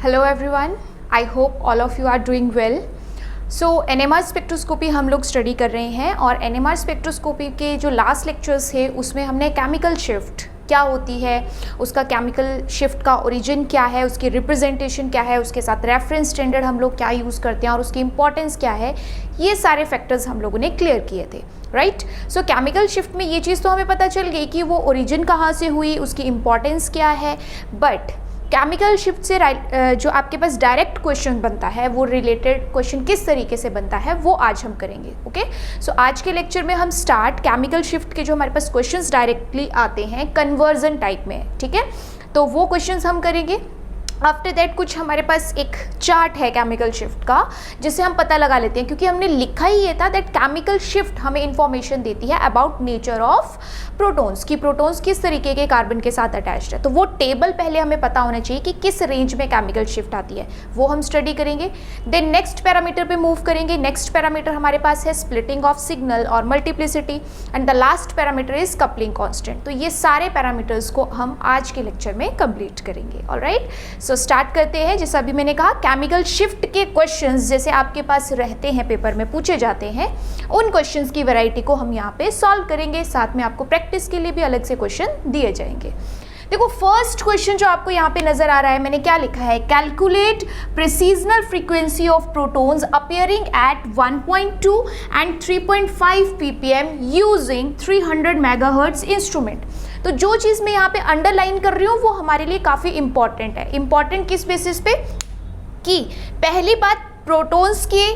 Hello everyone, I hope all of you are doing well. So NMR spectroscopy हम लोग study कर रहे हैं और एनएमआर स्पेक्ट्रोस्कोपी के जो लास्ट लेक्चर्स है उसमें हमने केमिकल शिफ्ट क्या होती है, उसका केमिकल शिफ्ट का ओरिजिन क्या है, उसकी रिप्रेजेंटेशन क्या है, उसके साथ रेफरेंस स्टैंडर्ड हम लोग क्या यूज़ करते हैं और उसकी इंपॉर्टेंस क्या है, ये सारे फैक्टर्स हम लोगों ने क्लियर किए थे, राइट। सो केमिकल शिफ्ट में ये चीज़ तो हमें पता चल गई कि वो ओरिजिन कहाँ से हुई, उसकी इंपॉर्टेंस क्या है। बट केमिकल शिफ्ट से जो आपके पास डायरेक्ट क्वेश्चन बनता है, वो रिलेटेड क्वेश्चन किस तरीके से बनता है वो आज हम करेंगे। ओके, सो आज के लेक्चर में हम स्टार्ट केमिकल शिफ्ट के जो हमारे पास क्वेश्चंस डायरेक्टली आते हैं कन्वर्जन टाइप में, ठीक है, तो वो क्वेश्चंस हम करेंगे। आफ्टर दैट कुछ हमारे पास एक चार्ट है केमिकल शिफ्ट का, जिसे हम पता लगा लेते हैं, क्योंकि हमने लिखा ही ये था दैट केमिकल शिफ्ट हमें इंफॉर्मेशन देती है अबाउट नेचर ऑफ प्रोटॉन्स, कि प्रोटॉन्स किस तरीके के कार्बन के साथ अटैच्ड है। तो वो टेबल पहले हमें पता होना चाहिए कि किस रेंज में केमिकल शिफ्ट आती है, वो हम स्टडी करेंगे। देन नेक्स्ट पैरामीटर पे मूव करेंगे। नेक्स्ट पैरामीटर हमारे पास है स्प्लिटिंग ऑफ सिग्नल और multiplicity, and the last parameter is coupling constant. तो ये सारे पैरामीटर्स को हम आज के लेक्चर में कंप्लीट करेंगे। ऑलराइट, सो स्टार्ट करते हैं। जैसा अभी मैंने कहा, केमिकल शिफ्ट के क्वेश्चंस जैसे आपके पास रहते हैं, पेपर में पूछे जाते हैं, उन क्वेश्चंस की वैरायटी को हम यहाँ पे सॉल्व करेंगे। साथ में आपको प्रैक्टिस के लिए भी अलग से क्वेश्चन दिए जाएंगे। देखो, फर्स्ट क्वेश्चन जो आपको यहाँ पे नजर आ रहा है, मैंने क्या लिखा है, calculate precessional frequency of protons appearing at 1.2 and 3.5 ppm using 300 megahertz instrument. तो जो चीज़ मैं यहाँ पे अंडरलाइन कर रही हूँ वो हमारे लिए काफ़ी इंपॉर्टेंट है। इंपॉर्टेंट किस बेसिस पे, कि पहली बात प्रोटॉन्स की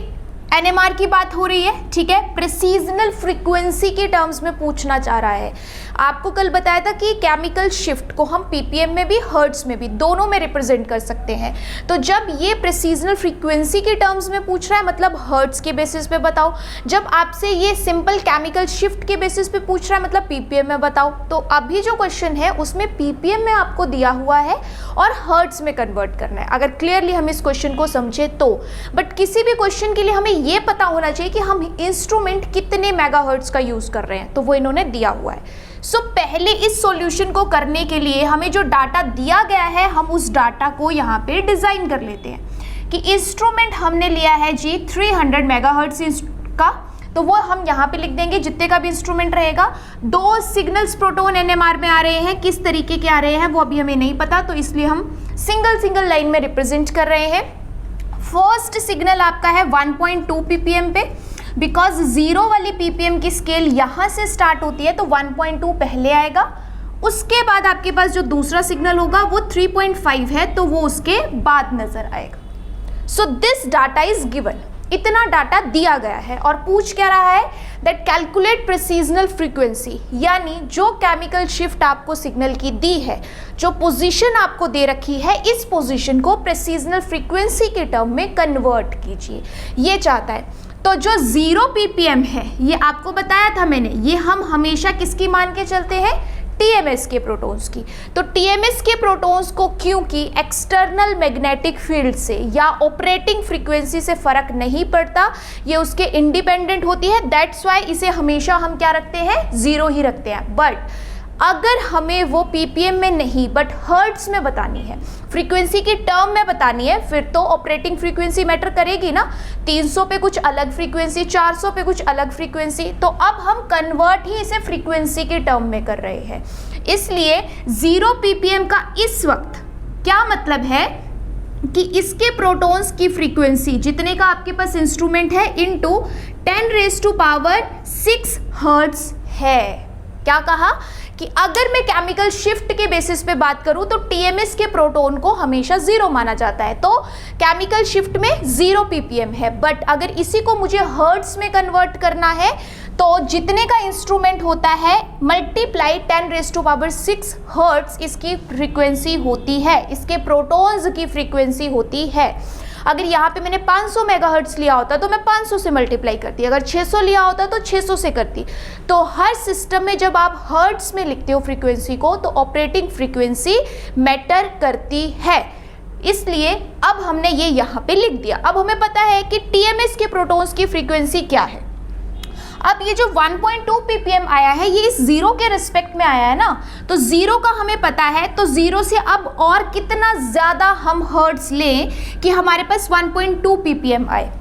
एनएमआर की बात हो रही है, ठीक है, प्रेसिजनल फ्रीक्वेंसी के टर्म्स में पूछना चाह रहा है। आपको कल बताया था कि केमिकल शिफ्ट को हम पीपीएम में भी हर्ट्ज में भी दोनों में रिप्रेजेंट कर सकते हैं। तो जब ये प्रेसिजनल फ्रीक्वेंसी के टर्म्स में पूछ रहा है, मतलब हर्ट्ज के बेसिस पे बताओ। जब आपसे ये सिंपल केमिकल शिफ्ट के बेसिस पे पूछ रहा है, मतलब पीपीएम में बताओ। तो अभी जो क्वेश्चन है उसमें पीपीएम में आपको दिया हुआ है और हर्ट्ज में कन्वर्ट करना है, अगर क्लियरली हम इस क्वेश्चन को समझे तो। बट किसी भी क्वेश्चन के लिए हमें ये पता होना चाहिए कि हम इंस्ट्रूमेंट कितने मेगाहर्ट्ज का यूज कर रहे हैं, तो वो इन्होंने दिया हुआ है। सो पहले इस सॉल्यूशन को करने के लिए हमें जो डाटा दिया गया है, हम उस डाटा को यहाँ पे डिजाइन कर लेते हैं। कि इंस्ट्रूमेंट हमने लिया है जी 300 मेगाहर्ट्ज का, तो वो हम यहाँ पे लिख देंगे जितने का भी इंस्ट्रूमेंट रहेगा। 2 सिग्नल्स प्रोटॉन एनएमआर में आ रहे हैं, किस तरीके के आ रहे हैं वो अभी हमें नहीं पता, तो इसलिए हम सिंगल लाइन में रिप्रेजेंट कर रहे हैं। फर्स्ट सिग्नल आपका है 1.2 ppm पे, बिकॉज 0 वाली ppm की स्केल यहाँ से स्टार्ट होती है, तो 1.2 पहले आएगा। उसके बाद आपके पास जो दूसरा सिग्नल होगा वो 3.5 है, तो वो उसके बाद नजर आएगा। So this data is given, इतना डाटा दिया गया है और पूछ क्या रहा है दैट कैलकुलेट प्रेसिजनल फ्रीक्वेंसी, यानी जो केमिकल शिफ्ट आपको सिग्नल की दी है, जो पोजीशन आपको दे रखी है, इस पोजीशन को प्रेसिजनल फ्रीक्वेंसी के टर्म में कन्वर्ट कीजिए, ये चाहता है। तो जो 0 ppm है, ये आपको बताया था मैंने, ये हम हमेशा किसकी मान के चलते हैं, टीएमएस के प्रोटॉन्स की। तो टीएमएस के प्रोटॉन्स को क्योंकि एक्सटर्नल मैग्नेटिक फील्ड से या ऑपरेटिंग फ्रीक्वेंसी से फर्क नहीं पड़ता, ये उसके इंडिपेंडेंट होती है, दैट्स वाई इसे हमेशा हम क्या रखते हैं, 0 ही रखते हैं। बट अगर हमें वो पीपीएम में नहीं बट हर्ट्ज में बतानी है, फ्रीक्वेंसी की टर्म में बतानी है, फिर तो ऑपरेटिंग फ्रीक्वेंसी मैटर करेगी ना। 300 पे कुछ अलग फ्रीक्वेंसी, 400 पे कुछ अलग फ्रीक्वेंसी, तो अब हम कन्वर्ट ही इसे फ्रीक्वेंसी के टर्म में कर रहे हैं। इसलिए 0 ppm का इस वक्त क्या मतलब है कि इसके प्रोटॉन्स की फ्रीक्वेंसी जितने का आपके पास इंस्ट्रूमेंट है इनटू 10⁻⁶ हर्ट्ज है। क्या कहा कि अगर मैं केमिकल शिफ्ट के बेसिस पे बात करूं तो टीएमएस के प्रोटॉन को हमेशा 0 माना जाता है, तो केमिकल शिफ्ट में 0 ppm है। बट अगर इसी को मुझे हर्ट्ज में कन्वर्ट करना है, तो जितने का इंस्ट्रूमेंट होता है मल्टीप्लाई 10⁻⁶ हर्ट्ज इसकी फ्रीक्वेंसी होती है, इसके प्रोटॉन्स की फ्रीक्वेंसी होती है। अगर यहाँ पे मैंने 500 मेगाहर्ट्ज लिया होता तो मैं 500 से मल्टीप्लाई करती, अगर 600 लिया होता तो 600 से करती। तो हर सिस्टम में जब आप हर्ट्ज में लिखते हो फ्रीक्वेंसी को, तो ऑपरेटिंग फ्रीक्वेंसी मैटर करती है। इसलिए अब हमने ये यहाँ पे लिख दिया। अब हमें पता है कि टीएमएस के प्रोटॉन्स की फ्रीक्वेंसी क्या है। अब ये जो 1.2 ppm आया है ये इस जीरो के रिस्पेक्ट में आया है ना, तो जीरो का हमें पता है, तो जीरो से अब और कितना ज़्यादा हम हर्ट्ज लें कि हमारे पास 1.2 ppm आए।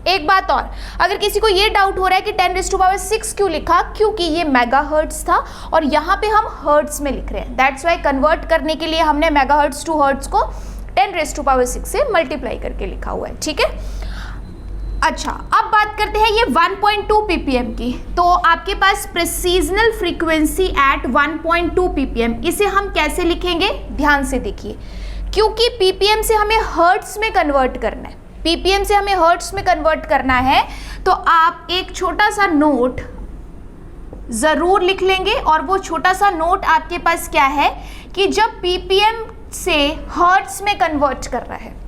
एक बात और, अगर किसी को ये डाउट हो रहा है कि 10⁶ क्यों लिखा, क्योंकि ये मेगाहर्ट्ज था और यहाँ पे हम हर्ट्ज में लिख रहे हैं, दैट्स वाई कन्वर्ट करने के लिए हमने मेगाहर्ट्ज टू हर्ट्ज को 10⁶ से मल्टीप्लाई करके लिखा हुआ है, ठीक है। अच्छा, अब बात करते हैं ये 1.2 ppm की। तो आपके पास प्रेसीजनल फ्रीक्वेंसी एट 1.2 ppm, इसे हम कैसे लिखेंगे, ध्यान से देखिए, क्योंकि ppm से हमें हर्ट्ज में कन्वर्ट करना है, ppm से हमें हर्ट्ज में कन्वर्ट करना है, तो आप एक छोटा सा नोट ज़रूर लिख लेंगे। और वो छोटा सा नोट आपके पास क्या है कि जब ppm से हर्ट्ज में कन्वर्ट करना है,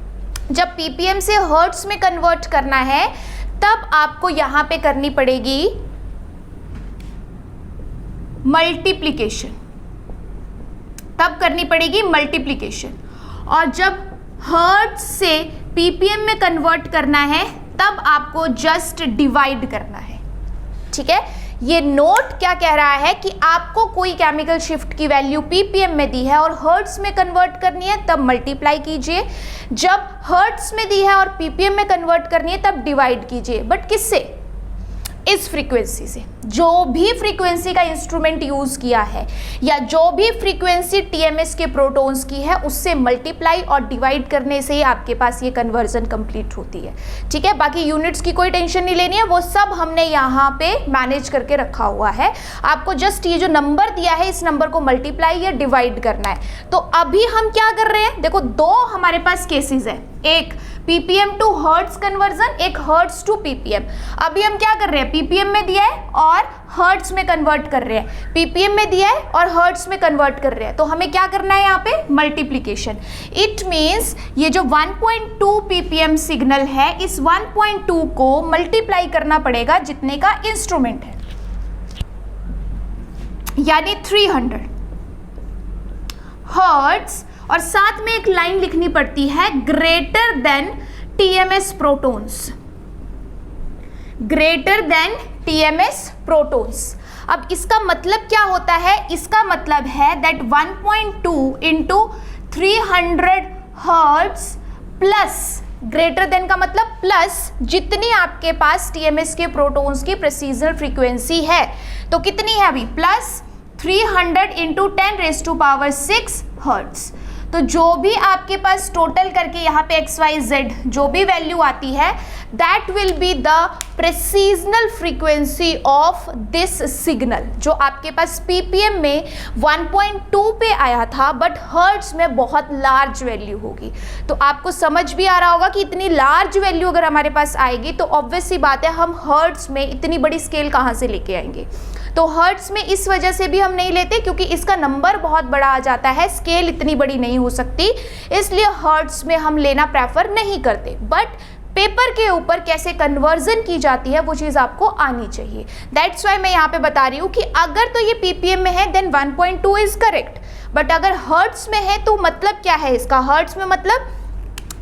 जब ppm से हर्ट्ज में कन्वर्ट करना है, तब आपको यहां पे करनी पड़ेगी मल्टीप्लिकेशन, तब करनी पड़ेगी मल्टीप्लिकेशन। और जब हर्ट्ज से ppm में कन्वर्ट करना है, तब आपको जस्ट डिवाइड करना है, ठीक है। ये नोट क्या कह रहा है कि आपको कोई केमिकल शिफ्ट की वैल्यू ppm में दी है और हर्ट्ज में कन्वर्ट करनी है, तब मल्टीप्लाई कीजिए। जब हर्ट्ज में दी है और ppm में कन्वर्ट करनी है, तब डिवाइड कीजिए। बट किससे, इस फ्रीक्वेंसी से। जो भी फ्रीक्वेंसी का इंस्ट्रूमेंट यूज किया है या जो भी फ्रीक्वेंसी टीएमएस के प्रोटॉन्स की है, उससे मल्टीप्लाई और डिवाइड करने से ही आपके पास ये कन्वर्जन कंप्लीट होती है, ठीक है। बाकी यूनिट्स की कोई टेंशन नहीं लेनी है, वो सब हमने यहाँ पे मैनेज करके रखा हुआ है। आपको जस्ट ये जो नंबर दिया है, इस नंबर को मल्टीप्लाई या डिवाइड करना है। तो अभी हम क्या कर रहे हैं, देखो दो हमारे पास केसेस है, एक ppm टू हर्ट्ज कन्वर्जन, एक हर्ट्ज टू ppm। अभी हम क्या कर रहे हैं, ppm में दिया है और हर्ट्ज में कन्वर्ट कर रहे हैं, ppm में दिया है और हर्ट्ज में कन्वर्ट कर रहे हैं। तो हमें क्या करना है यहाँ पे, मल्टीप्लिकेशन। इट मीन्स ये जो 1.2 ppm सिग्नल है, इस 1.2 को मल्टीप्लाई करना पड़ेगा जितने का इंस्ट्रूमेंट है, यानी 300 हर्ट्ज। और साथ में एक लाइन लिखनी पड़ती है, greater than TMS protons, greater than TMS protons. अब इसका मतलब क्या होता है, इसका मतलब है that 1.2 into 300 hertz plus, greater than का मतलब प्लस, जितनी आपके पास टीएमएस के प्रोटॉन्स की प्रेसीजनल फ्रीक्वेंसी है, तो कितनी है अभी, प्लस 300 इंटू 10⁶ हर्ट्ज। तो जो भी आपके पास टोटल करके यहाँ पे XYZ जो भी वैल्यू आती है, that will be the precessional frequency of this signal. जो आपके पास ppm में 1.2 पे आया था, बट हर्ट्ज में बहुत लार्ज वैल्यू होगी। तो आपको समझ भी आ रहा होगा कि इतनी लार्ज वैल्यू अगर हमारे पास आएगी, तो ऑब्वियस सी बात है हम हर्ट्ज में इतनी बड़ी स्केल कहाँ से लेके आएंगे। तो हर्ट्ज में इस वजह से भी हम नहीं लेते क्योंकि इसका नंबर बहुत बड़ा आ जाता है, स्केल इतनी बड़ी नहीं हो सकती, इसलिए हर्ट्ज में हम लेना प्रेफर नहीं करते। बट पेपर के ऊपर कैसे कन्वर्जन की जाती है वो चीज़ आपको आनी चाहिए। दैट्स वाई मैं यहाँ पे बता रही हूँ कि अगर तो ये ppm में है देन 1.2 इज करेक्ट, बट अगर हर्ट्ज में है तो मतलब क्या है इसका, हर्ट्ज में मतलब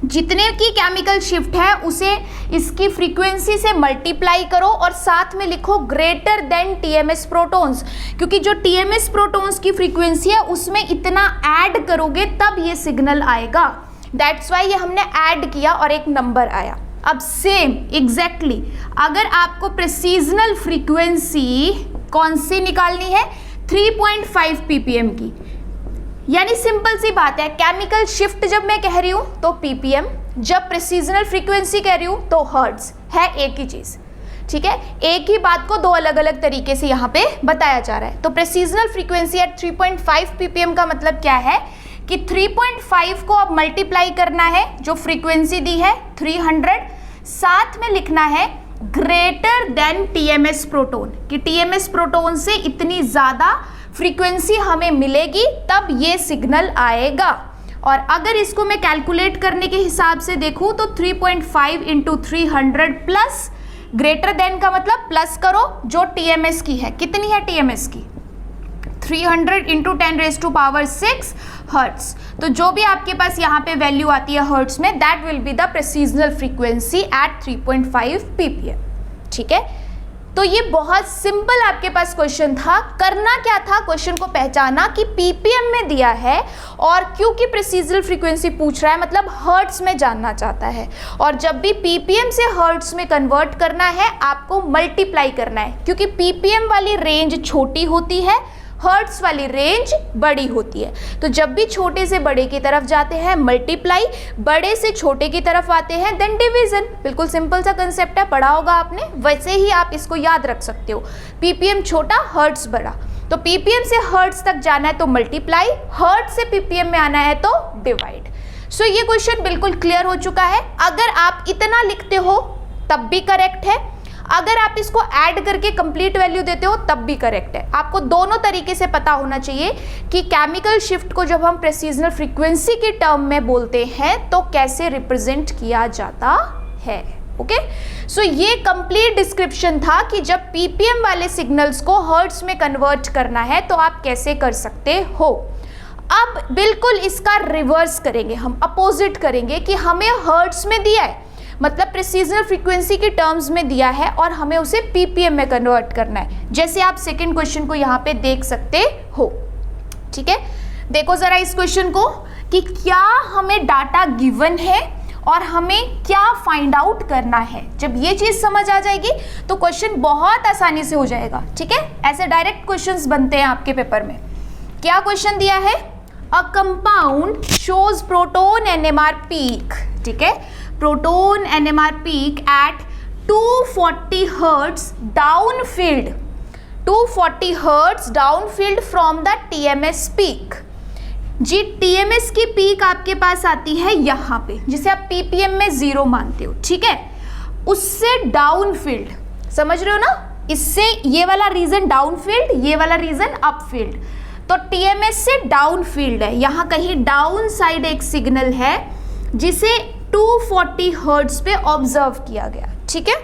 जितने की केमिकल शिफ्ट है उसे इसकी फ्रीक्वेंसी से मल्टीप्लाई करो और साथ में लिखो ग्रेटर देन टीएमएस प्रोटॉन्स, क्योंकि जो टीएमएस प्रोटॉन्स की फ्रीक्वेंसी है उसमें इतना ऐड करोगे तब ये सिग्नल आएगा। दैट्स वाई ये हमने ऐड किया और एक नंबर आया। अब सेम एग्जैक्टली अगर आपको प्रेसीजनल फ्रीक्वेंसी कौन सी निकालनी है, 3.5 ppm की, यानी सिंपल सी बात है, केमिकल शिफ्ट जब मैं कह रही हूं तो ppm, जब प्रेसीजनल फ्रीक्वेंसी कह रही हूं तो हर्ट्ज, है एक ही चीज, ठीक है। एक ही बात को दो अलग अलग तरीके से यहाँ पे बताया जा रहा है। तो प्रेसीजनल फ्रीक्वेंसी एट 3.5 ppm का मतलब क्या है कि 3.5 को अब मल्टीप्लाई करना है, जो फ्रीक्वेंसी दी है 300, साथ में लिखना है ग्रेटर देन टीएमएस प्रोटॉन, कि टीएमएस प्रोटॉन से इतनी ज़्यादा फ्रीक्वेंसी हमें मिलेगी तब ये सिग्नल आएगा। और अगर इसको मैं कैलकुलेट करने के हिसाब से देखूं तो 3.5 इंटू 300 प्लस ग्रेटर देन का मतलब प्लस करो जो टीएमएस की है, कितनी है टीएमएस की, 300 इंटू 10⁶ हर्ट्ज। तो जो भी आपके पास यहाँ पे वैल्यू आती है हर्ट्ज में, that will be the precessional frequency at 3.5 ppm, ठीक है। तो ये बहुत सिंपल आपके पास क्वेश्चन था। करना क्या था, क्वेश्चन को पहचाना कि पीपीएम में दिया है और क्योंकि प्रेसिजल फ्रीक्वेंसी पूछ रहा है मतलब हर्ट्स में जानना चाहता है, और जब भी पीपीएम से हर्ट्स में कन्वर्ट करना है आपको मल्टीप्लाई करना है, क्योंकि पीपीएम वाली रेंज छोटी होती है, हर्ट्स वाली रेंज बड़ी होती है। तो जब भी छोटे से बड़े की तरफ जाते हैं मल्टीप्लाई, बड़े से छोटे की तरफ आते हैं देन डिवीजन। बिल्कुल सिंपल सा कंसेप्ट है, पढ़ा होगा आपने, वैसे ही आप इसको याद रख सकते हो। पीपीएम छोटा, हर्ट्स बड़ा, तो पीपीएम से हर्ट्स तक जाना है तो मल्टीप्लाई, हर्ट्स से पीपीएम में आना है तो डिवाइड। सो ये क्वेश्चन बिल्कुल क्लियर हो चुका है। अगर आप इतना लिखते हो तब भी करेक्ट है, अगर आप इसको ऐड करके कंप्लीट वैल्यू देते हो तब भी करेक्ट है। आपको दोनों तरीके से पता होना चाहिए कि केमिकल शिफ्ट को जब हम प्रेसिजनल फ्रीक्वेंसी के टर्म में बोलते हैं तो कैसे रिप्रेजेंट किया जाता है। ओके, सो ये कंप्लीट डिस्क्रिप्शन था कि जब पीपीएम वाले सिग्नल्स को हर्ट्ज में कन्वर्ट करना है तो आप कैसे कर सकते हो। अब बिल्कुल इसका रिवर्स करेंगे, हम अपोजिट करेंगे कि हमें हर्ट्ज में दिया है, मतलब प्रेसिजनल फ्रीक्वेंसी के टर्म्स में दिया है और हमें उसे पीपीएम में कन्वर्ट करना है, जैसे आप सेकंड क्वेश्चन को यहाँ पे देख सकते हो। ठीक है, देखो जरा इस क्वेश्चन को कि क्या हमें डाटा गिवन है और हमें क्या फाइंड आउट करना है। जब ये चीज समझ आ जाएगी तो क्वेश्चन बहुत आसानी से हो जाएगा। ठीक है, ऐसे डायरेक्ट क्वेश्चंस बनते हैं आपके पेपर में। क्या क्वेश्चन दिया है, a compound shows proton NMR peak, ठीक है, proton NMR peak at 240 hertz downfield, 240 hertz downfield from the TMS peak. जी टीएमएस की पीक आपके पास आती है यहाँ पे, जिसे आप पीपीएम में 0 मानते हो। ठीक है, उससे डाउनफील्ड, समझ रहे हो ना, इससे ये वाला रीजन डाउनफील्ड, ये वाला रीजन अपफील्ड, तो टीएमएस से डाउनफील्ड है, यहाँ कहीं डाउन साइड एक सिग्नल है जिसे 240 हर्ट्ज पे ऑब्जर्व किया गया। ठीक है,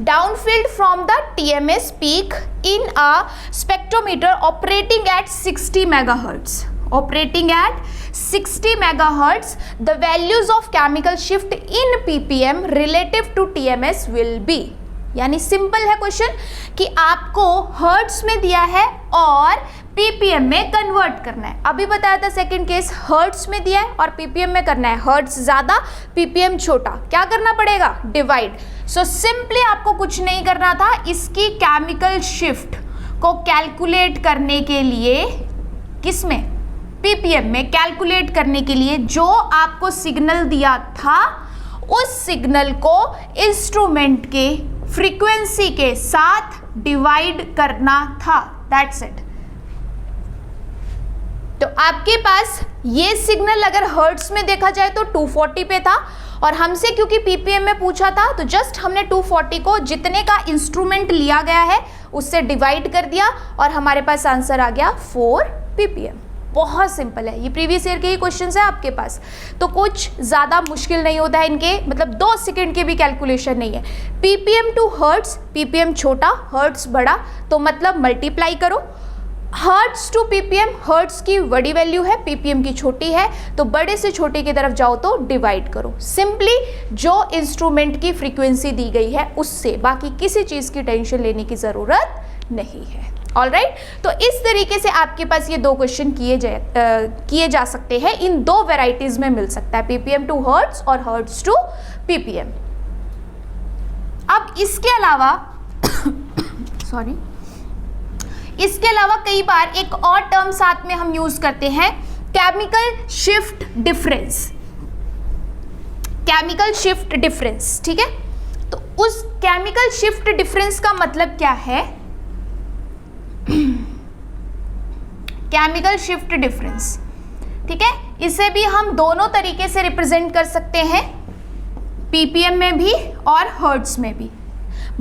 downfield from the TMS peak in a spectrometer operating at 60 megahertz, operating at 60 megahertz, the values of chemical shift in ppm relative to tms will be। यानी simple है क्वेश्चन कि आपको हर्ट्ज में दिया है और पीपीएम में कन्वर्ट करना है। अभी बताया था सेकंड केस, हर्ट्ज में दिया है और पीपीएम में करना है, हर्ट्ज ज़्यादा पीपीएम छोटा, क्या करना पड़ेगा, डिवाइड। सो सिंपली आपको कुछ नहीं करना था, इसकी केमिकल शिफ्ट को कैलकुलेट करने के लिए, किसमें, पीपीएम में कैलकुलेट करने के लिए जो आपको सिग्नल दिया था उस सिग्नल को इंस्ट्रूमेंट के फ्रीक्वेंसी के साथ डिवाइड करना था, दैट्स इट। तो आपके पास ये सिग्नल अगर हर्ट्ज में देखा जाए तो 240 पे था और हमसे क्योंकि पीपीएम में पूछा था तो जस्ट हमने 240 को जितने का इंस्ट्रूमेंट लिया गया है उससे डिवाइड कर दिया और हमारे पास आंसर आ गया 4 पीपीएम। बहुत सिंपल है, ये प्रीवियस ईयर के ही क्वेश्चंस है आपके पास, तो कुछ ज़्यादा मुश्किल नहीं होता है इनके, मतलब 2 सेकंड के भी कैलकुलेशन नहीं है। पीपीएम टू हर्ट्ज, पीपीएम छोटा हर्ट्ज बड़ा, तो मतलब मल्टीप्लाई करो, हर्ट्ज टू पीपीएम, हर्ट्ज की बड़ी वैल्यू है, पीपीएम की छोटी है, तो बड़े से छोटे की तरफ जाओ तो डिवाइड करो, सिंपली जो इंस्ट्रूमेंट की फ्रीक्वेंसी दी गई है उससे, बाकी किसी चीज़ की टेंशन लेने की ज़रूरत नहीं है। ऑलराइट, तो इस तरीके से आपके पास ये 2 क्वेश्चन किए जा सकते हैं, इन 2 वेराइटीज में मिल सकता है, पीपीएम टू हर्ट्ज और हर्ट्ज टू पीपीएम। अब इसके अलावा सॉरी, इसके अलावा कई बार एक और टर्म साथ में हम यूज करते हैं, chemical shift difference, chemical shift difference. ठीक है, तो उस केमिकल शिफ्ट डिफरेंस का मतलब क्या है, केमिकल शिफ्ट डिफरेंस, ठीक है, इसे भी हम दोनों तरीके से रिप्रेजेंट कर सकते हैं, पीपीएम में भी और हर्ट्ज में भी,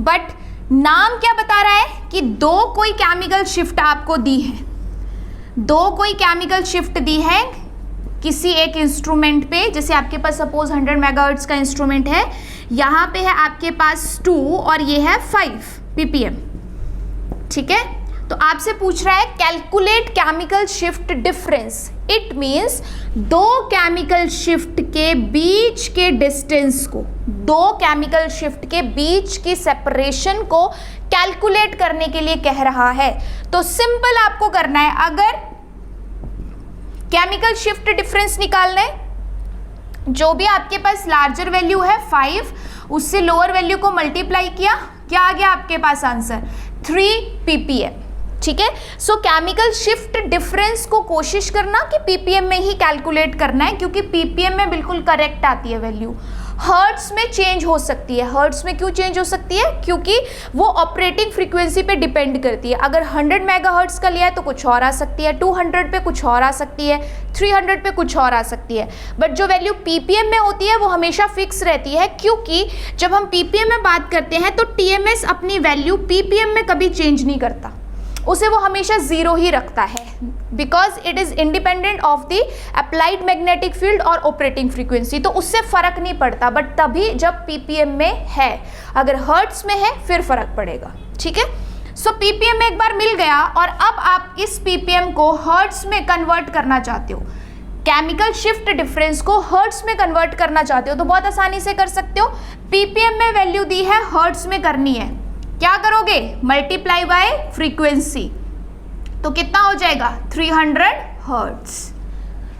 बट नाम क्या बता रहा है कि 2 कोई केमिकल शिफ्ट आपको दी है, 2 कोई केमिकल शिफ्ट दी है किसी एक इंस्ट्रूमेंट पे, जैसे आपके पास सपोज 100 मेगाहर्ट्ज का इंस्ट्रूमेंट है, यहाँ पे है आपके पास 2 और ये है 5 पीपीएम। ठीक है, तो आपसे पूछ रहा है calculate chemical shift difference. It means दो केमिकल शिफ्ट के बीच के डिस्टेंस को, दो केमिकल शिफ्ट के बीच की सेपरेशन को कैलकुलेट करने के लिए कह रहा है। तो सिंपल आपको करना है, अगर केमिकल शिफ्ट डिफरेंस निकालना है, जो भी आपके पास लार्जर वैल्यू है 5, उससे लोअर वैल्यू को मल्टीप्लाई किया, क्या आ गया आपके पास आंसर 3 ppm। ठीक है, सो केमिकल शिफ्ट डिफरेंस को कोशिश करना कि ppm में ही कैलकुलेट करना है, क्योंकि ppm में बिल्कुल करेक्ट आती है वैल्यू। हर्ट्स में चेंज हो सकती है। हर्ट्स में क्यों चेंज हो सकती है? क्योंकि वो ऑपरेटिंग फ्रीक्वेंसी पे डिपेंड करती है। अगर 100 मेगाहर्ट्ज का लिया है तो कुछ और आ सकती है, 200 पे कुछ और आ सकती है, 300 पे कुछ और आ सकती है। बट जो वैल्यू ppm में होती है वो हमेशा फिक्स रहती है, क्योंकि जब हम ppm में बात करते हैं तो TMS अपनी वैल्यू ppm में कभी चेंज नहीं करता, उसे वो हमेशा 0 ही रखता है, because it is independent of the applied magnetic field और ऑपरेटिंग फ्रीक्वेंसी, तो उससे फ़र्क नहीं पड़ता। बट तभी जब ppm में है, अगर हर्ट्स में है फिर फ़र्क पड़ेगा। ठीक है, सो ppm एक बार मिल गया, और अब आप इस ppm को हर्ट्स में कन्वर्ट करना चाहते हो, केमिकल शिफ्ट डिफरेंस को हर्ट्स में कन्वर्ट करना चाहते हो, तो बहुत आसानी से कर सकते हो। ppm में वैल्यू दी है, हर्ट्स में करनी है, क्या करोगे? मल्टीप्लाई बाय फ्रीक्वेंसी, तो कितना हो जाएगा 300 हर्ट्ज।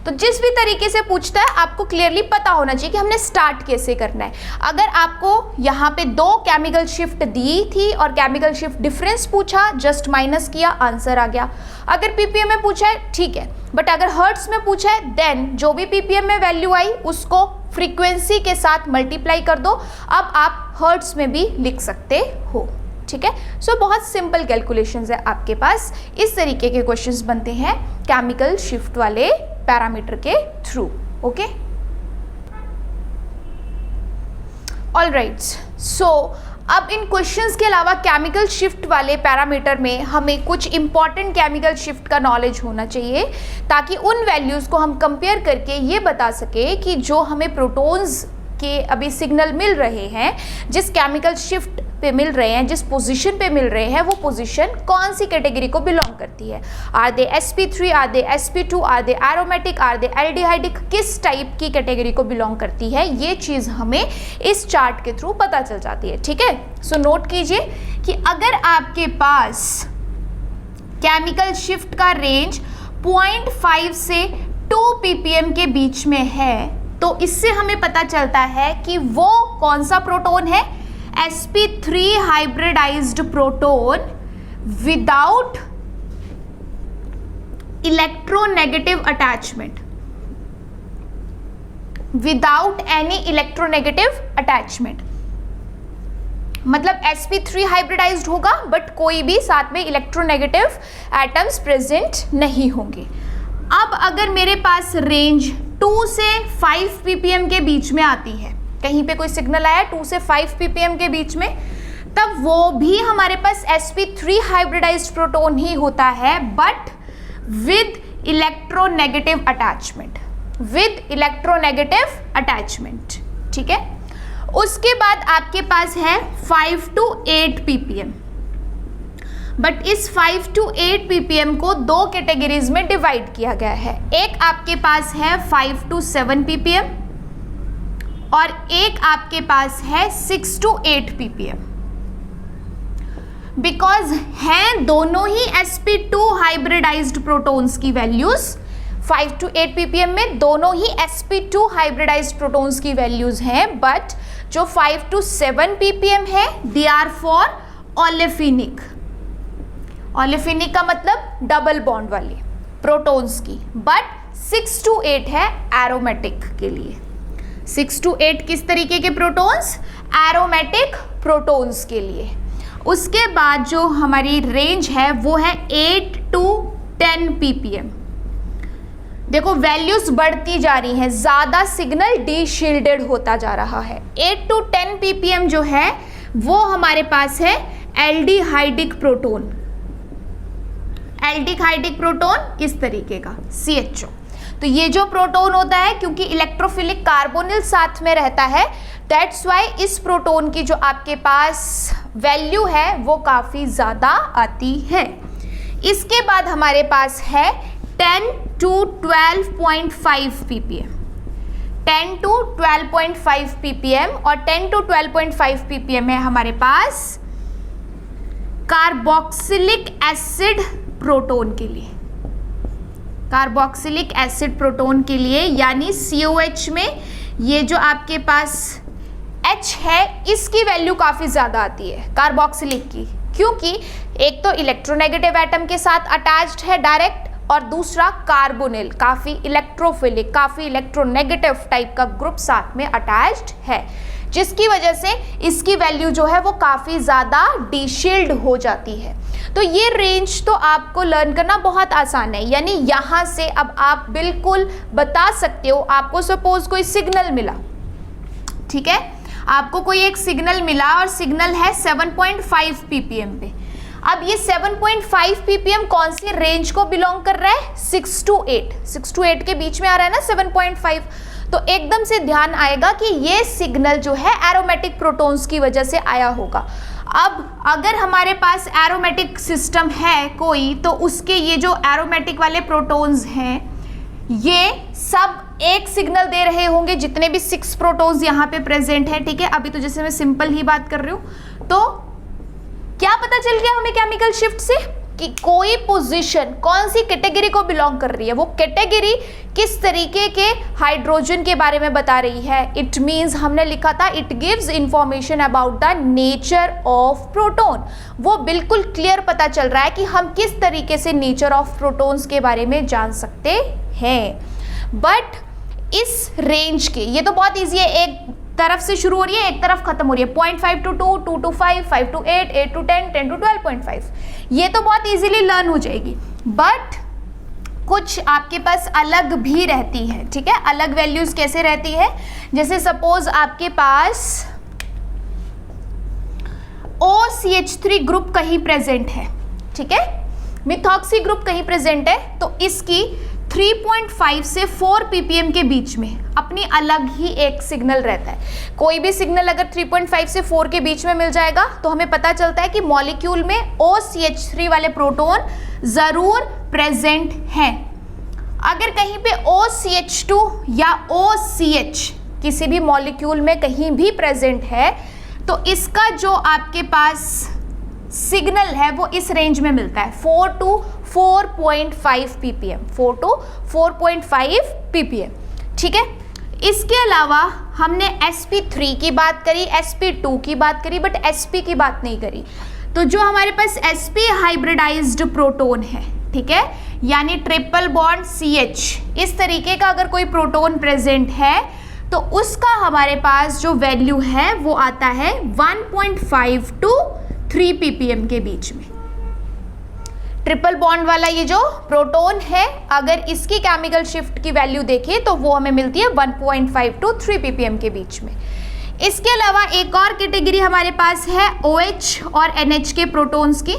तो जिस भी तरीके से पूछता है आपको क्लियरली पता होना चाहिए कि हमने स्टार्ट कैसे करना है। अगर आपको यहाँ पे 2 केमिकल शिफ्ट दी थी और केमिकल शिफ्ट डिफरेंस पूछा, जस्ट माइनस किया, आंसर आ गया। अगर ppm में पूछा है ठीक है, बट अगर हर्ट्स में पूछा है देन जो भी ppm में वैल्यू आई उसको फ्रीक्वेंसी के साथ मल्टीप्लाई कर दो। अब आप हर्ट्स में भी लिख सकते हो। ठीक है, सो बहुत सिंपल कैलकुलेशंस है आपके पास। इस तरीके के क्वेश्चंस बनते हैं केमिकल शिफ्ट वाले पैरामीटर के थ्रू। Okay, all right. सो अब इन क्वेश्चंस के अलावा केमिकल शिफ्ट वाले पैरामीटर में हमें कुछ इंपॉर्टेंट केमिकल शिफ्ट का नॉलेज होना चाहिए, ताकि उन वैल्यूज़ को हम कंपेयर करके ये बता सके कि जो हमें प्रोटॉन्स के अभी सिग्नल मिल रहे हैं, जिस केमिकल शिफ्ट पे मिल रहे हैं, जिस पोजीशन पे मिल रहे हैं, वो पोजीशन कौन सी कैटेगरी को बिलोंग करती है। Are they sp3, are they sp2, are they aromatic, are they aldehydic, किस टाइप की कैटेगरी को बिलोंग करती है, ये चीज़ हमें इस चार्ट के थ्रू पता चल जाती है। ठीक है, सो नोट कीजिए कि अगर आपके पास केमिकल शिफ्ट का रेंज 0.5 से 2 ppm के बीच में है, तो इससे हमें पता चलता है कि वो कौन सा प्रोटॉन है, sp3 hybridized proton without electronegative attachment, without any electronegative attachment. मतलब sp3 हाइब्रिडाइज्ड होगा बट कोई भी साथ में इलेक्ट्रोनेगेटिव एटम्स प्रेजेंट नहीं होंगे। अब अगर मेरे पास रेंज 2 से 5 ppm के बीच में आती है, कहीं पे कोई सिग्नल आया 2 से 5 ppm के बीच में, तब वो भी हमारे पास sp3 हाइब्रिडाइज्ड प्रोटॉन ही होता है, but with electronegative attachment, with electronegative attachment. ठीक है, उसके बाद आपके पास है 5 to 8 ppm, बट इस 5 to 8 ppm को 2 कैटेगरीज में डिवाइड किया गया है। एक आपके पास है 5 to 7 ppm और एक आपके पास है 6 to 8 ppm। बिकॉज हैं दोनों ही sp2 हाइब्रिडाइज्ड प्रोटॉन्स की वैल्यूज, 5 to 8 ppm में दोनों ही sp2 हाइब्रिडाइज्ड प्रोटॉन्स की वैल्यूज हैं, बट जो 5 to 7 ppm है they are for olefinic. Olefinic का मतलब डबल बॉन्ड वाली प्रोटॉन्स की, बट 6 to 8 है एरोमेटिक के लिए। 6 to 8 किस तरीके के प्रोटॉन्स? एरोमेटिक प्रोटॉन्स के लिए। उसके बाद जो हमारी रेंज है वो है 8 to 10 ppm। देखो वैल्यूज बढ़ती जा रही हैं, ज़्यादा सिग्नल डीशील्डेड होता जा रहा है। 8 to 10 ppm जो है वो हमारे पास है एल्डिहाइडिक प्रोटॉन। एल्डिहाइडिक प्रोटॉन किस तरीके का? CHO। तो ये जो प्रोटॉन होता है, क्योंकि इलेक्ट्रोफिलिक कार्बोनिल साथ में रहता है, दैट्स वाई इस प्रोटॉन की जो आपके पास वैल्यू है वो काफ़ी ज़्यादा आती है। इसके बाद हमारे पास है 10 to 12.5 ppm, 10 to 12.5 ppm और 10 to 12.5 ppm है हमारे पास कार्बोक्सिलिक एसिड प्रोटोन के लिए, कार्बोक्सिलिक एसिड प्रोटोन के लिए, यानी COH में ये जो आपके पास H है इसकी वैल्यू काफ़ी ज़्यादा आती है कार्बोक्सिलिक की, क्योंकि एक तो इलेक्ट्रोनेगेटिव एटम के साथ अटैच्ड है डायरेक्ट, और दूसरा कार्बोनिल काफ़ी इलेक्ट्रोफिलिक, काफ़ी इलेक्ट्रोनेगेटिव टाइप का ग्रुप साथ में अटैच्ड है, जिसकी वजह से इसकी वैल्यू जो है वो काफ़ी ज़्यादा डीशील्ड हो जाती है। तो ये रेंज तो आपको लर्न करना बहुत आसान है, यानी यहाँ से अब आप बिल्कुल बता सकते हो, आपको सपोज कोई सिग्नल मिला, ठीक है, आपको कोई एक सिग्नल मिला और सिग्नल है 7.5 ppm पे। अब ये 7.5 ppm कौन सी रेंज को बिलोंग कर रहा है? 6 to 8, 6 to 8 के बीच में आ रहा है ना 7.5, तो एकदम से ध्यान आएगा कि ये सिग्नल जो है एरोमेटिक प्रोटॉन्स की वजह से आया होगा। अब अगर हमारे पास एरोमेटिक सिस्टम है कोई, तो उसके ये जो एरोमेटिक वाले प्रोटॉन्स हैं ये सब एक सिग्नल दे रहे होंगे, जितने भी 6 प्रोटॉन्स यहाँ पे प्रेजेंट है, ठीक है। अभी तो जैसे मैं सिंपल ही बात कर रही हूँ, तो क्या पता चल गया हमें केमिकल शिफ्ट से कि कोई पोजीशन कौन सी कैटेगरी को बिलोंग कर रही है, वो कैटेगरी किस तरीके के हाइड्रोजन के बारे में बता रही है। इट मीन्स हमने लिखा था it gives information about the nature of proton, वो बिल्कुल क्लियर पता चल रहा है कि हम किस तरीके से नेचर ऑफ प्रोटॉन्स के बारे में जान सकते हैं। बट इस रेंज के, ये तो बहुत ईजी है, एक तरफ से शुरू हो रही है एक तरफ खत्म हो रही है, 0.5 to 2, 2 to 5, 5 to 8, 8 to 10, 10 to 12.5, ये तो बहुत इजीली लर्न हो जाएगी। बट कुछ आपके पास अलग भी रहती है, ठीक है। अलग वैल्यूज कैसे रहती है, जैसे सपोज आपके पास OCH3 ग्रुप कहीं प्रेजेंट है, ठीक है, मिथॉक्सी ग्रुप कहीं प्रेजेंट है, तो इसकी 3.5 से 4 ppm के बीच में अपनी अलग ही एक सिग्नल रहता है। कोई भी सिग्नल अगर 3.5 से 4 के बीच में मिल जाएगा तो हमें पता चलता है कि मॉलिक्यूल में OCH3 वाले प्रोटॉन जरूर प्रेजेंट हैं। अगर कहीं पे OCH2 या OCH किसी भी मॉलिक्यूल में कहीं भी प्रेजेंट है, तो इसका जो आपके पास सिग्नल है वो इस रेंज में मिलता है, 4 to 4.5 ppm, 4 to 4.5 ppm, ठीक है। इसके अलावा हमने sp3 की बात करी, sp2 की बात करी, बट sp की बात नहीं करी। तो जो हमारे पास sp हाइब्रिडाइज्ड प्रोटॉन है, ठीक है, यानी ट्रिपल बॉन्ड CH, इस तरीके का अगर कोई प्रोटॉन प्रेजेंट है तो उसका हमारे पास जो वैल्यू है वो आता है 1.5 to 3 ppm के बीच में। ट्रिपल बॉन्ड वाला ये जो प्रोटॉन है, अगर इसकी केमिकल शिफ्ट की वैल्यू देखें तो वो हमें मिलती है 1.5 to 3 ppm के बीच में। इसके अलावा एक और कैटेगरी हमारे पास है OH और NH के प्रोटॉन्स की।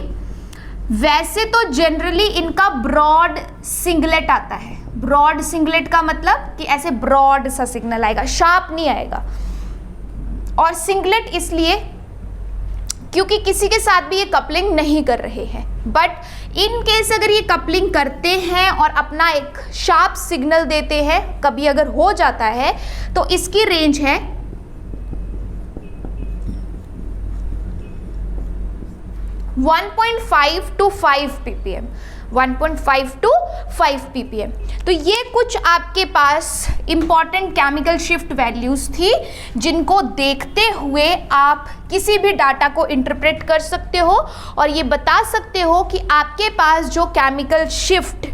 वैसे तो जनरली इनका ब्रॉड सिंगलेट आता है। ब्रॉड सिंगलेट का मतलब कि ऐसे ब्रॉड सा सिग्नल आएगा, शार्प नहीं आएगा। और सिंगलेट इसलिए क्योंकि किसी के साथ भी ये कपलिंग नहीं कर रहे हैं, बट इन केस अगर ये कपलिंग करते हैं और अपना एक शार्प सिग्नल देते हैं, कभी अगर हो जाता है, तो इसकी रेंज है 1.5 to 5 ppm, 1.5 to 5 ppm। तो ये कुछ आपके पास इंपॉर्टेंट केमिकल शिफ्ट वैल्यूज थी, जिनको देखते हुए आप किसी भी डाटा को इंटरप्रेट कर सकते हो और ये बता सकते हो कि आपके पास जो केमिकल शिफ्ट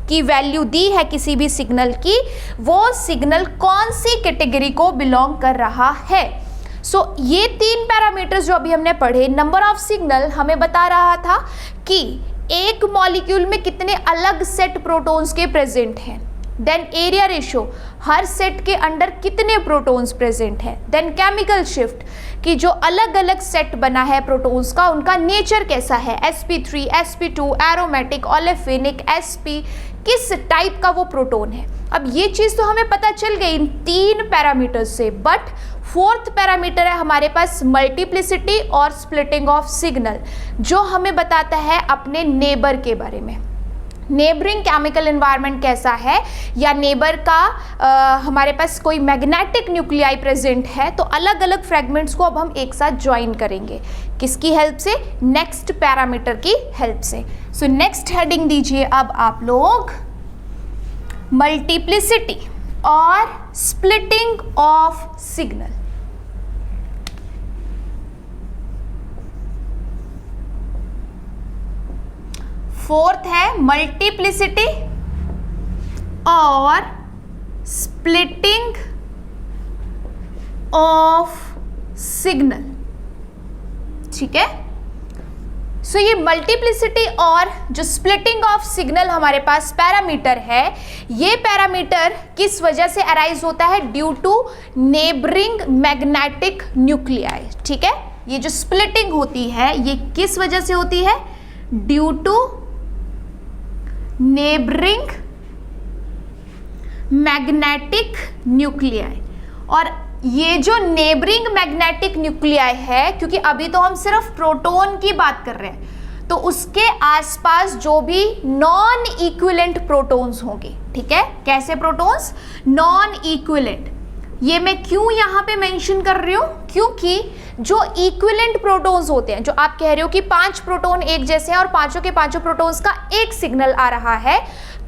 की वैल्यू दी है किसी भी सिग्नल की, वो सिग्नल कौन सी कैटेगरी को बिलोंग कर रहा है। ये 3 पैरामीटर्स जो अभी हमने पढ़े, नंबर ऑफ सिग्नल हमें बता रहा था कि एक मॉलिक्यूल में कितने अलग सेट प्रोटॉन्स के प्रेजेंट हैं, देन एरिया रेशियो, हर सेट के अंदर कितने प्रोटॉन्स प्रेजेंट हैं, देन केमिकल शिफ्ट कि जो अलग अलग सेट बना है प्रोटॉन्स का उनका नेचर कैसा है, sp3, sp2, aromatic, olefinic, sp, किस टाइप का वो प्रोटॉन है। अब ये चीज़ तो हमें पता चल गई इन 3 पैरामीटर्स से, बट फोर्थ पैरामीटर है हमारे पास मल्टीप्लिसिटी और स्प्लिटिंग ऑफ सिग्नल, जो हमें बताता है अपने नेबर के बारे में। नेबरिंग केमिकल एनवायरनमेंट कैसा है, या नेबर का हमारे पास कोई मैग्नेटिक न्यूक्लियाई प्रेजेंट है, तो अलग अलग फ्रेगमेंट्स को अब हम एक साथ ज्वाइन करेंगे। किसकी हेल्प से? नेक्स्ट पैरामीटर की हेल्प से। सो नेक्स्ट हेडिंग दीजिए अब आप लोग, मल्टीप्लिसिटी और स्प्लिटिंग ऑफ सिग्नल। फोर्थ है मल्टीप्लिसिटी और स्प्लिटिंग ऑफ सिग्नल। ठीक है, सो ये मल्टीप्लिसिटी और जो स्प्लिटिंग ऑफ सिग्नल हमारे पास पैरामीटर है, ये पैरामीटर किस वजह से अराइज होता है? Due to neighbouring magnetic nuclei. ठीक है, ये जो स्प्लिटिंग होती है ये किस वजह से होती है? Due to neighbouring magnetic nuclei. और ये जो नेबरिंग मैग्नेटिक न्यूक्लियाई है, क्योंकि अभी तो हम सिर्फ प्रोटॉन की बात कर रहे हैं, तो उसके आसपास जो भी नॉन इक्विवेलेंट प्रोटॉन्स होंगे। ठीक है, कैसे प्रोटॉन्स? Non equivalent. ये मैं क्यों यहाँ पे मेंशन कर रही हूँ? क्योंकि जो इक्विवेलेंट प्रोटॉन्स होते हैं, जो आप कह रहे हो कि 5 प्रोटॉन एक जैसे हैं और पांचों के पांचों प्रोटॉन्स का एक सिग्नल आ रहा है,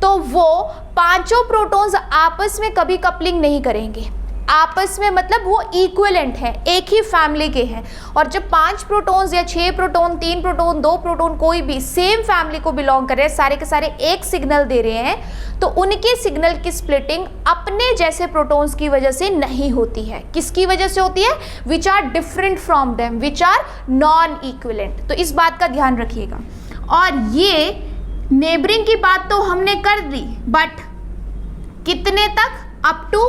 तो वो पांचों प्रोटॉन्स आपस में कभी कपलिंग नहीं करेंगे। आपस में मतलब वो इक्विवेलेंट है, एक ही फैमिली के हैं। और जब 5 प्रोटॉन्स या 6 प्रोटॉन, 3 प्रोटॉन, 2 प्रोटॉन, कोई भी सेम फैमिली को बिलोंग कर रहे हैं, सारे के सारे एक सिग्नल दे रहे हैं, तो उनके सिग्नल की स्प्लिटिंग अपने जैसे प्रोटॉन्स की वजह से नहीं होती है। किसकी वजह से होती है? Which are different from them, which are non equivalent. तो इस बात का ध्यान रखिएगा। और ये नेबरिंग की बात तो हमने कर दी, बट कितने तक? Up to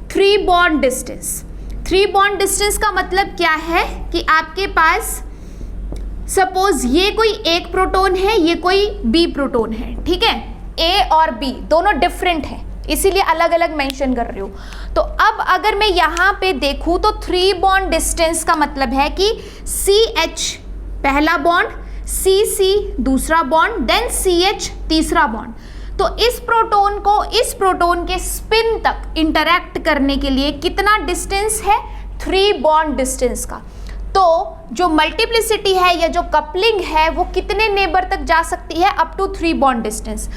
3 bond distance. 3 bond distance का मतलब क्या है कि आपके पास सपोज ये कोई एक प्रोटॉन है, ये कोई बी प्रोटॉन है। ठीक है, ए और बी दोनों डिफरेंट हैं, इसीलिए अलग अलग मेंशन कर रही हूँ। तो अब अगर मैं यहाँ पे देखूँ तो 3 बॉन्ड डिस्टेंस का मतलब है कि CH पहला बॉन्ड, CC दूसरा बॉन्ड, देन CH तीसरा बॉन्ड। तो इस प्रोटॉन को इस प्रोटॉन के स्पिन तक इंटरैक्ट करने के लिए कितना डिस्टेंस है? 3 बॉन्ड डिस्टेंस का। तो जो मल्टीप्लिसिटी है या जो कपलिंग है वो कितने नेबर तक जा सकती है? Up to 3 bond distance.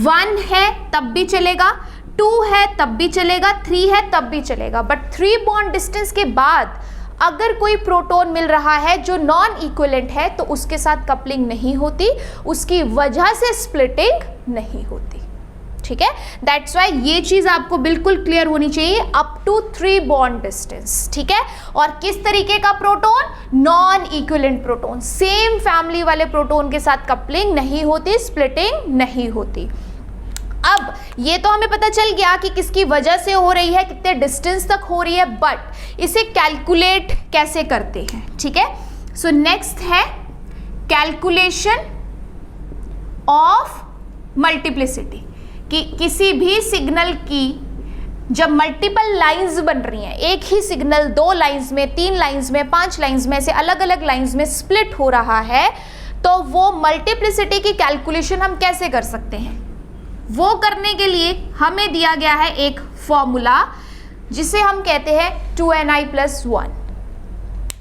1 है तब भी चलेगा, 2 है तब भी चलेगा, 3 है तब भी चलेगा। बट 3 बॉन्ड डिस्टेंस के बाद अगर कोई प्रोटॉन मिल रहा है जो नॉन इक्विवेलेंट है, तो उसके साथ कपलिंग नहीं होती, उसकी वजह से स्प्लिटिंग नहीं होती। ठीक है, दैट्स वाई ये चीज आपको बिल्कुल क्लियर होनी चाहिए, अप टू 3 बॉन्ड डिस्टेंस। ठीक है, और किस तरीके का proton? Non equivalent proton, same family वाले प्रोटॉन के साथ कपलिंग नहीं होती, स्प्लिटिंग नहीं होती। अब ये तो हमें पता चल गया कि किसकी वजह से हो रही है, कितने डिस्टेंस तक हो रही है, बट इसे कैलकुलेट कैसे करते हैं? ठीक है, सो नेक्स्ट है कैलकुलेशन ऑफ मल्टीप्लिसिटी, कि किसी भी सिग्नल की जब मल्टीपल लाइंस बन रही हैं, एक ही सिग्नल 2 लाइंस में, 3 लाइंस में, 5 लाइंस में से अलग अलग लाइंस में स्प्लिट हो रहा है, तो वो मल्टीप्लिसिटी की कैलकुलेशन हम कैसे कर सकते हैं? वो करने के लिए हमें दिया गया है एक फॉर्मूला, जिसे हम कहते हैं 2ni+1।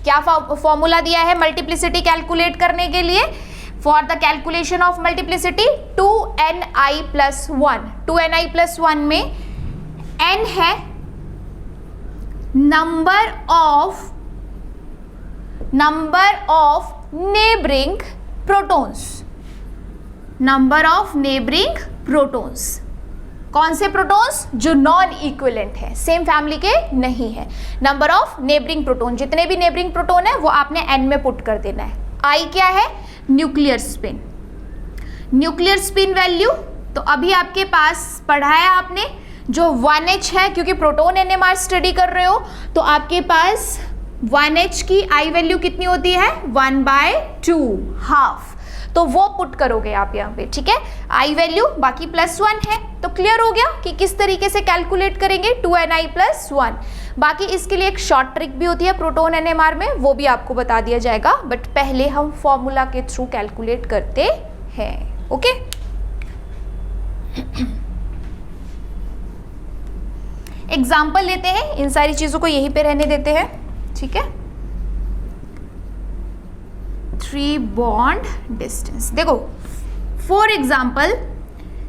क्या फॉर्मूला दिया है मल्टीप्लिसिटी कैलकुलेट करने के लिए? For the calculation of multiplicity 2ni+1। 2ni+1 में n है number of neighbouring protons. Number of neighbouring protons, कौन से प्रोटॉन्स? जो नॉन इक्विवेलेंट है, सेम फैमिली के नहीं है। नंबर ऑफ नेबरिंग प्रोटॉन, जितने भी नेबरिंग प्रोटॉन है वो आपने n में पुट कर देना है। I क्या है? Nuclear spin. Nuclear spin value तो अभी आपके पास पढ़ाया आपने, जो 1h है, क्योंकि प्रोटॉन NMR स्टडी कर रहे हो, तो आपके पास 1h की I वैल्यू कितनी होती है? 1/2 हाफ। तो वो पुट करोगे आप यहाँ पे, ठीक है। आई वैल्यू बाकी +1 है, तो क्लियर हो गया कि किस तरीके से कैलकुलेट करेंगे 2ni+1। बाकी इसके लिए एक शॉर्ट ट्रिक भी होती है प्रोटॉन एनएमआर में, वो भी आपको बता दिया जाएगा, बट पहले हम फॉर्मूला के थ्रू कैलकुलेट करते हैं, ओके। एग्जाम्पल लेते हैं, इन सारी चीजों को यहीं पे रहने देते हैं, ठीक है। 3 बॉन्ड डिस्टेंस, देखो फॉर एग्जाम्पल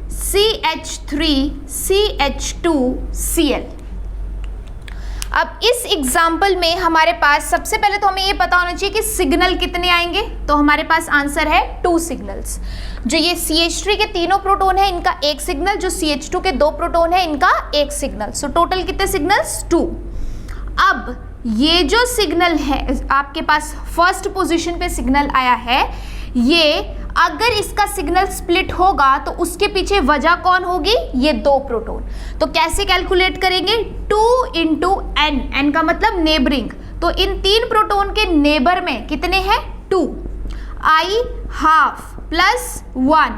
CH3CH2Cl। अब इस एग्जाम्पल में हमारे पास सबसे पहले तो हमें ये पता होना चाहिए कि सिग्नल कितने आएंगे, तो हमारे पास आंसर है 2 सिग्नल्स। जो ये CH3 के तीनों प्रोटॉन है इनका एक सिग्नल, जो CH2 के 2 प्रोटॉन है इनका एक सिग्नल, सो टोटल कितने सिग्नल्स 2। अब ये जो सिग्नल है आपके पास फर्स्ट पोजीशन पे सिग्नल आया है, ये अगर इसका सिग्नल स्प्लिट होगा तो उसके पीछे वजह कौन होगी, ये 2 प्रोटॉन। तो कैसे कैलकुलेट करेंगे, 2 × n, n का मतलब नेबरिंग, तो इन 3 प्रोटॉन के नेबर में कितने हैं 2, i ½+1,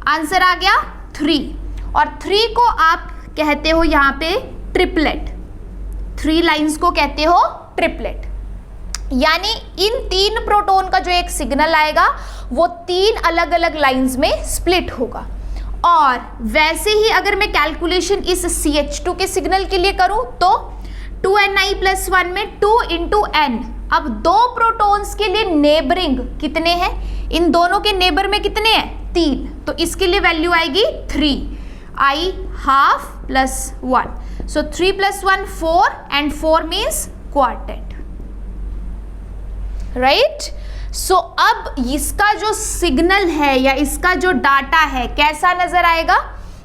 आंसर आ गया 3। और 3 को आप कहते हो यहाँ पे ट्रिपलेट, 3 लाइंस को कहते हो ट्रिपलेट, यानी इन 3 प्रोटॉन का जो एक सिग्नल आएगा वो 3 अलग अलग लाइंस में स्प्लिट होगा। और वैसे ही अगर मैं कैलकुलेशन इस CH2 के सिग्नल के लिए करूं तो 2ni+1 में 2 × n, अब 2 प्रोटॉन्स के लिए नेबरिंग कितने हैं, इन दोनों के नेबर में कितने हैं 3, तो इसके लिए वैल्यू आएगी 3, i½ + 1, so 3 + 1 4 and 4 means quartet, right. So अब इसका जो सिग्नल है या इसका जो डाटा है कैसा नजर आएगा,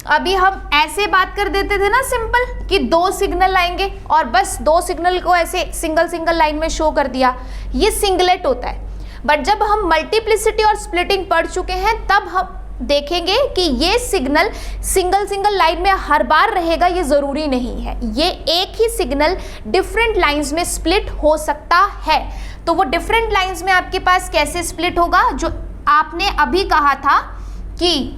अभी हम ऐसे बात कर देते थे ना सिंपल कि 2 सिग्नल आएंगे और बस 2 सिग्नल को ऐसे सिंगल लाइन में शो कर दिया, ये सिंगलेट होता है। बट जब हम मल्टीप्लिसिटी और स्प्लिटिंग पढ़ चुके हैं तब हम देखेंगे कि ये सिग्नल सिंगल लाइन में हर बार रहेगा, ये ज़रूरी नहीं है, ये एक ही सिग्नल डिफरेंट लाइंस में स्प्लिट हो सकता है। तो वो डिफरेंट लाइंस में आपके पास कैसे स्प्लिट होगा, जो आपने अभी कहा था कि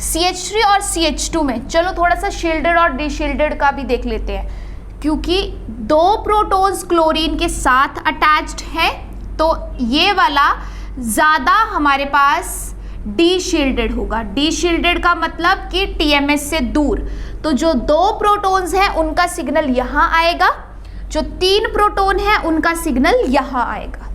CH3 और CH2 में, चलो थोड़ा सा शील्डेड और डिशील्डेड का भी देख लेते हैं, क्योंकि 2 प्रोटॉन्स क्लोरीन के साथ अटैच्ड हैं, तो ये वाला ज़्यादा हमारे पास डीशील्डेड होगा। डीशील्डेड का मतलब कि TMS से दूर, तो जो 2 प्रोटॉन्स हैं उनका सिग्नल यहाँ आएगा, जो 3 प्रोटॉन है उनका सिग्नल यहाँ आएगा।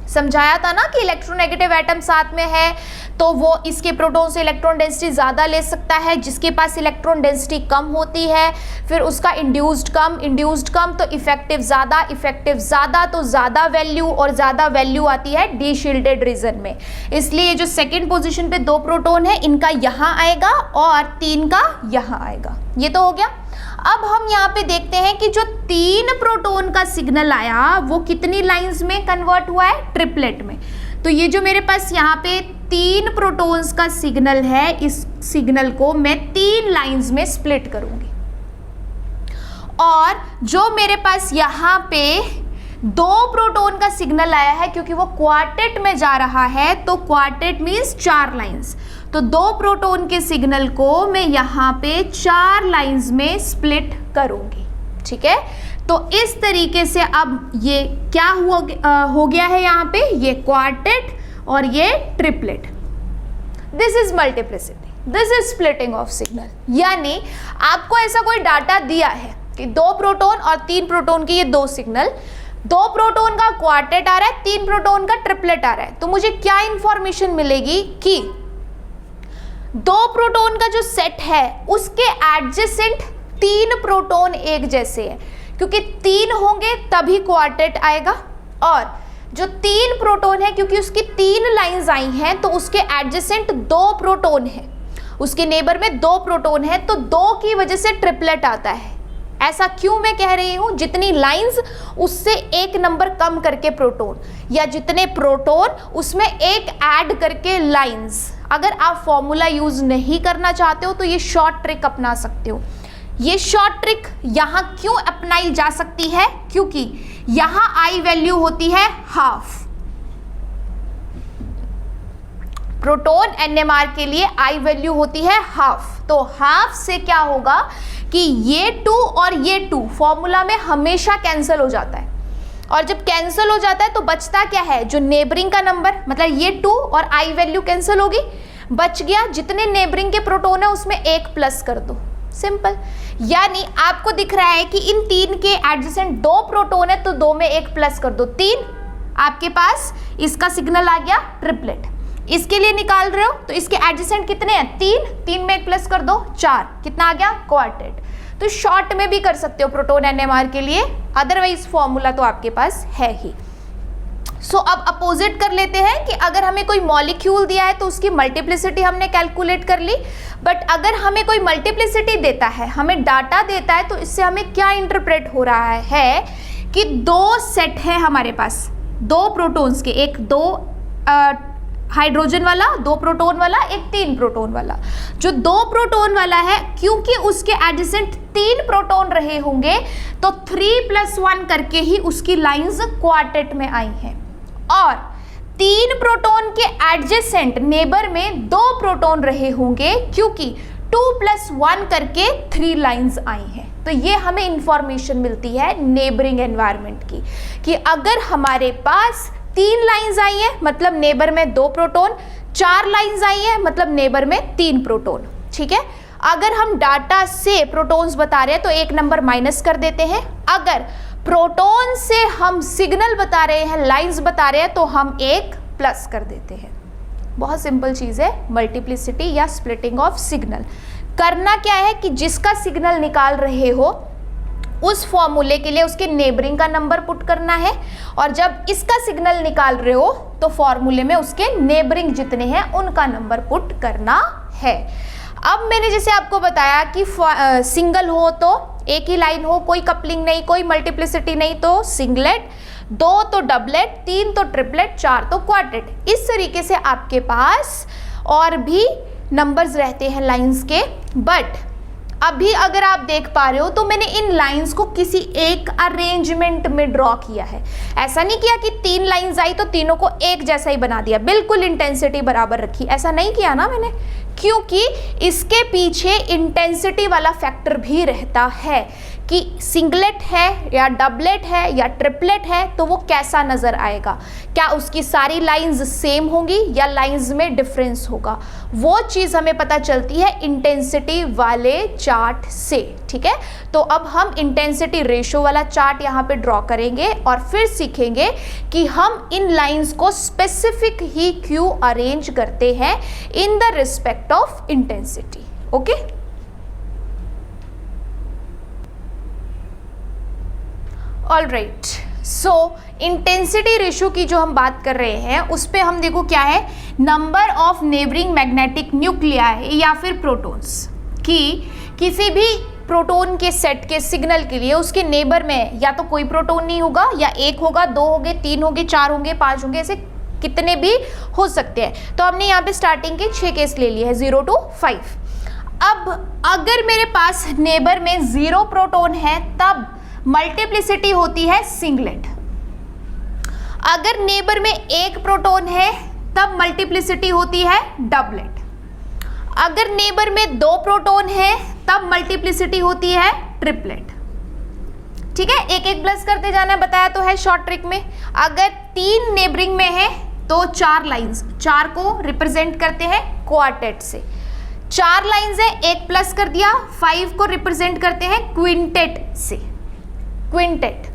समझाया था ना कि इलेक्ट्रोनेगेटिव एटम साथ में है तो वो इसके प्रोटॉन से इलेक्ट्रॉन डेंसिटी ज़्यादा ले सकता है, जिसके पास इलेक्ट्रॉन डेंसिटी कम होती है फिर उसका इंड्यूस्ड कम तो इफेक्टिव ज़्यादा तो ज़्यादा वैल्यू, और ज़्यादा वैल्यू आती है डीशील्डेड रीजन में। इसलिए जो सेकेंड पोजिशन पे 2 प्रोटॉन है इनका यहाँ आएगा और 3 का यहाँ आएगा। ये तो हो गया। अब हम यहाँ पे देखते हैं कि जो 3 प्रोटॉन का सिग्नल आया वो कितनी लाइंस में कन्वर्ट हुआ है, ट्रिपलेट में। तो ये जो मेरे पास यहाँ पे 3 प्रोटॉन्स का सिग्नल है, इस सिग्नल को मैं 3 लाइंस में स्प्लिट करूंगी। और जो मेरे पास यहाँ पे 2 प्रोटॉन का सिग्नल आया है, क्योंकि वो क्वार्टेट में जा रहा है, तो क्वार्टेट मीन्स 4 लाइंस, तो 2 प्रोटॉन के सिग्नल को मैं यहाँ पे 4 लाइंस में स्प्लिट करूंगी, ठीक है। तो इस तरीके से अब ये क्या हो गया है, यहाँ पे ये क्वार्टेट और ये triplet. This is multiplicity, this is splitting of signal. यानी आपको ऐसा कोई डाटा दिया है कि 2 प्रोटॉन और 3 प्रोटॉन के ये 2 सिग्नल, 2 प्रोटॉन का क्वार्टेट आ रहा है, 3 प्रोटॉन का ट्रिपलेट आ रहा है, तो मुझे क्या इंफॉर्मेशन मिलेगी कि 2 प्रोटॉन का जो सेट है उसके एडजेसेंट 3 प्रोटॉन एक जैसे हैं, क्योंकि 3 होंगे तभी क्वार्टेट आएगा, और जो 3 प्रोटॉन है क्योंकि उसकी 3 लाइंस आई हैं तो उसके एडजेसेंट 2 प्रोटॉन है, उसके नेबर में 2 प्रोटॉन है, तो 2 की वजह से ट्रिपलेट आता है। ऐसा क्यों मैं कह रही हूँ, जितनी लाइंस उससे 1 नंबर कम करके प्रोटॉन, या जितने प्रोटॉन उसमें 1 ऐड करके लाइंस। अगर आप फॉर्मूला यूज नहीं करना चाहते हो तो ये शॉर्ट ट्रिक अपना सकते हो। ये शॉर्ट ट्रिक यहाँ क्यों अपनाई जा सकती है, क्योंकि यहाँ आई वैल्यू होती है हाफ, प्रोटॉन NMR के लिए I वैल्यू होती है हाफ, तो हाफ से क्या होगा कि ये 2 और ये 2 फॉर्मूला में हमेशा कैंसिल हो जाता है, और जब कैंसिल हो जाता है तो बचता क्या है, जो नेबरिंग का नंबर, मतलब ये 2 और I वैल्यू कैंसिल होगी, बच गया जितने नेबरिंग के प्रोटॉन है उसमें एक प्लस कर दो, सिंपल। यानी आपको दिख रहा है कि इन 3 के एडजेसेंट 2 प्रोटॉन है तो 2 में एक प्लस कर दो, 3 आपके पास इसका सिग्नल आ गया ट्रिपलेट। इसके लिए निकाल रहे हो तो इसके एडजेसेंट कितने हैं, 3 में एक प्लस कर दो 4, कितना आ गया, क्वार्टेट। तो शॉर्ट में भी कर सकते हो प्रोटॉन NMR के लिए, अदरवाइज फॉर्मूला तो आपके पास है ही। सो अब अपोजिट कर लेते हैं कि अगर हमें कोई मॉलिक्यूल दिया है तो उसकी मल्टीप्लिसिटी हमने कैलकुलेट कर ली, बट अगर हमें कोई मल्टीप्लिसिटी देता है, हमें डाटा देता है, तो इससे हमें क्या इंटरप्रेट हो रहा है कि 2 सेट है हमारे पास, 2 प्रोटॉन्स के, एक 2 हाइड्रोजन वाला, 2 प्रोटॉन वाला, एक 3 प्रोटॉन वाला। जो 2 प्रोटॉन वाला है, क्योंकि उसके एडजेसेंट 3 प्रोटॉन रहे होंगे तो 3+1 करके ही उसकी लाइंस क्वार्टेट में आई हैं, और 3 प्रोटॉन के एडजेसेंट नेबर में 2 प्रोटॉन रहे होंगे क्योंकि 2+1 करके 3 लाइंस आई हैं। तो ये हमें इंफॉर्मेशन मिलती है नेबरिंग एनवायरनमेंट की, कि अगर हमारे पास 3 लाइंस आई है मतलब नेबर में 2 प्रोटॉन, 4 लाइंस आई है मतलब नेबर में 3 प्रोटॉन, ठीक है। अगर हम डाटा से प्रोटॉन्स बता रहे हैं तो एक नंबर माइनस कर देते हैं, अगर प्रोटॉन से हम सिग्नल बता रहे हैं, लाइंस बता रहे हैं, तो हम एक प्लस कर देते हैं। बहुत सिंपल चीज है मल्टीप्लिसिटी या स्प्लिटिंग ऑफ सिग्नल। करना क्या है कि जिसका सिग्नल निकाल रहे हो उस फॉर्मूले के लिए उसके नेबरिंग का नंबर पुट करना है, और जब इसका सिग्नल निकाल रहे हो तो फॉर्मूले में उसके नेबरिंग जितने हैं उनका नंबर पुट करना है। अब मैंने जैसे आपको बताया कि सिंगल हो तो एक ही लाइन हो, कोई कपलिंग नहीं, कोई मल्टीप्लिसिटी नहीं, तो सिंगलेट, 2 तो डबलेट, 3 तो ट्रिपलेट, 4 तो क्वार्टेट। इस तरीके से आपके पास और भी नंबर्स रहते हैं लाइंस के, बट अभी अगर आप देख पा रहे हो तो मैंने इन लाइंस को किसी एक अरेंजमेंट में ड्रॉ किया है। ऐसा नहीं किया कि 3 लाइंस आई तो तीनों को एक जैसा ही बना दिया, बिल्कुल इंटेंसिटी बराबर रखी, ऐसा नहीं किया ना मैंने, क्योंकि इसके पीछे इंटेंसिटी वाला फैक्टर भी रहता है कि सिंगलेट है या डबलेट है या ट्रिपलेट है तो वो कैसा नज़र आएगा, क्या उसकी सारी लाइंस सेम होंगी या लाइंस में डिफरेंस होगा, वो चीज़ हमें पता चलती है इंटेंसिटी वाले चार्ट से, ठीक है। तो अब हम इंटेंसिटी रेशो वाला चार्ट यहाँ पे ड्रॉ करेंगे और फिर सीखेंगे कि हम इन लाइंस को स्पेसिफिक ही क्यों अरेंज करते हैं in the respect of intensity, okay. All right, so intensity ratio की जो हम बात कर रहे हैं उस पे हम देखो क्या है, number of neighbouring magnetic nuclei या फिर प्रोटॉन्स की किसी भी प्रोटॉन के सेट के सिग्नल के लिए उसके नेबर में या तो कोई प्रोटॉन नहीं होगा या एक होगा, 2 होंगे, 3 होंगे, 4 होंगे, 5 होंगे, ऐसे कितने भी हो सकते हैं। तो हमने यहाँ पे स्टार्टिंग के 6 केस ले लिए हैं 0 to 5। अब अगर मेरे पास नेबर में 0 प्रोटॉन है तब मल्टीप्लिसिटी होती है सिंगलेट। अगर नेबर में 1 प्रोटॉन है तब मल्टीप्लिसिटी होती है डबलेट। अगर नेबर में 2 प्रोटॉन है तब मल्टीप्लिसिटी होती है ट्रिपलेट, ठीक है। एक एक प्लस करते जाना, बताया तो है शॉर्ट ट्रिक में। अगर 3 नेबरिंग में है तो 4 लाइंस, 4 को रिप्रेजेंट करते हैं क्वार्टेट से, 4 लाइंस है, एक प्लस कर दिया, 5 को रिप्रेजेंट करते हैं क्विंटेट से, क्विंटेट।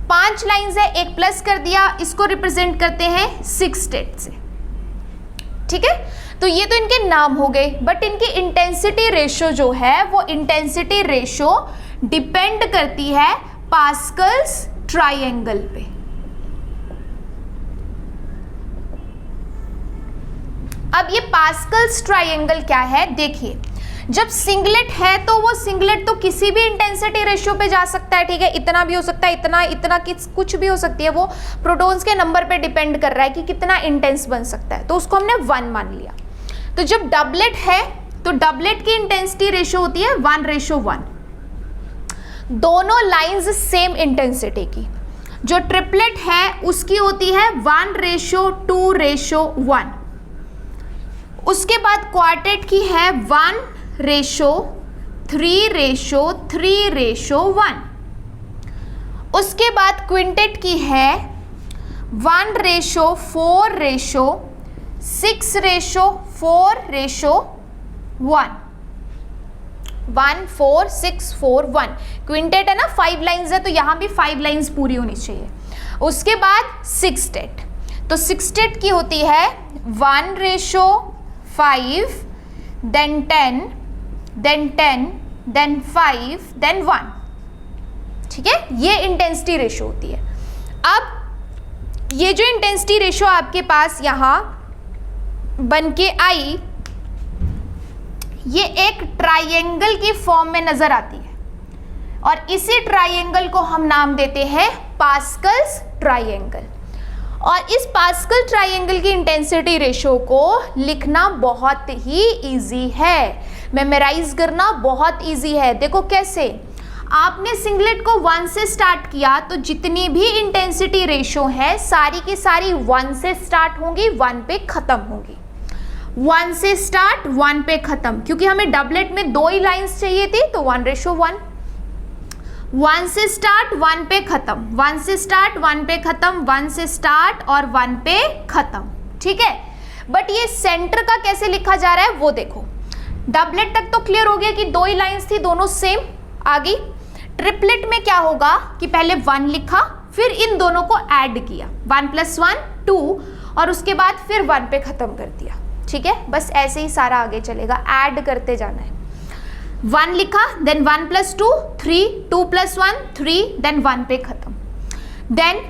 5 लाइंस है, एक प्लस कर दिया, इसको रिप्रेजेंट करते हैं सिक्सटेट से, ठीक है। तो ये तो इनके नाम हो गए, बट इनकी इंटेंसिटी रेशो जो है वो इंटेंसिटी रेशो डिपेंड करती है पास्कल्स ट्राइंगल पे। अब ये पास्कल्स ट्राइंगल क्या है, देखिए जब सिंगलेट है तो वो सिंगलेट तो किसी भी इंटेंसिटी रेशियो पे जा सकता है, ठीक है, इतना भी हो सकता है, इतना कुछ भी हो सकती है, वो प्रोटॉन्स के नंबर पे डिपेंड कर रहा है कि कितना इंटेंस बन सकता है, तो उसको हमने 1 मान लिया। तो जब डबलेट है तो डबलेट की इंटेंसिटी रेशियो होती है 1:1, दोनों लाइंस सेम इंटेंसिटी की। जो ट्रिपलेट है उसकी होती है 1:2:1। उसके बाद क्वार्टेट की है 1:3:3:1। उसके बाद क्विंटेट की है 1:4:6:4:1। 1 4 6 4 1 क्विंटेट है ना, 5 लाइंस है तो यहाँ भी 5 लाइंस पूरी होनी चाहिए। उसके बाद सिक्सटेट, तो सिक्सटेट की होती है 1:5 then 10 then 10 then 5 then 1। ठीक है, ये इंटेंसिटी रेशो होती है। अब ये जो इंटेंसिटी रेशो आपके पास यहाँ बन के आई, ये एक ट्राइंगल की फॉर्म में नजर आती है और इसी ट्राइंगल को हम नाम देते हैं पास्कल्स ट्राइंगल। और इस पास्कल ट्राइंगल की इंटेंसिटी रेशो को लिखना बहुत ही इजी है, मेमोराइज करना बहुत इजी है। देखो कैसे, आपने सिंगलेट को 1 से स्टार्ट किया तो जितनी भी इंटेंसिटी रेशो है सारी की सारी 1 से स्टार्ट होंगी, 1 पे खत्म होंगी। 1 से स्टार्ट 1 पे खत्म, क्योंकि हमें डबलेट में 2 ही लाइंस चाहिए थी तो 1:1। 1 से स्टार्ट 1 पे खत्म, 1 से स्टार्ट 1 पे खत्म, 1 से स्टार्ट और 1 पे खत्म। ठीक है, बट ये सेंटर का कैसे लिखा जा रहा है वो देखो। डबलेट तक तो क्लियर हो गया कि 2 ही लाइंस थी, दोनों सेम आ गई। ट्रिपलेट में क्या होगा कि पहले 1 लिखा, फिर इन दोनों को ऐड किया, 1 + 1 2 और उसके बाद फिर 1 पे खत्म कर दिया। ठीक है, बस ऐसे ही सारा आगे चलेगा, ऐड करते जाना है। 1 लिखा, देन 1 + 2 3, 2 + 1 3, देन 1 पे खत्म। देन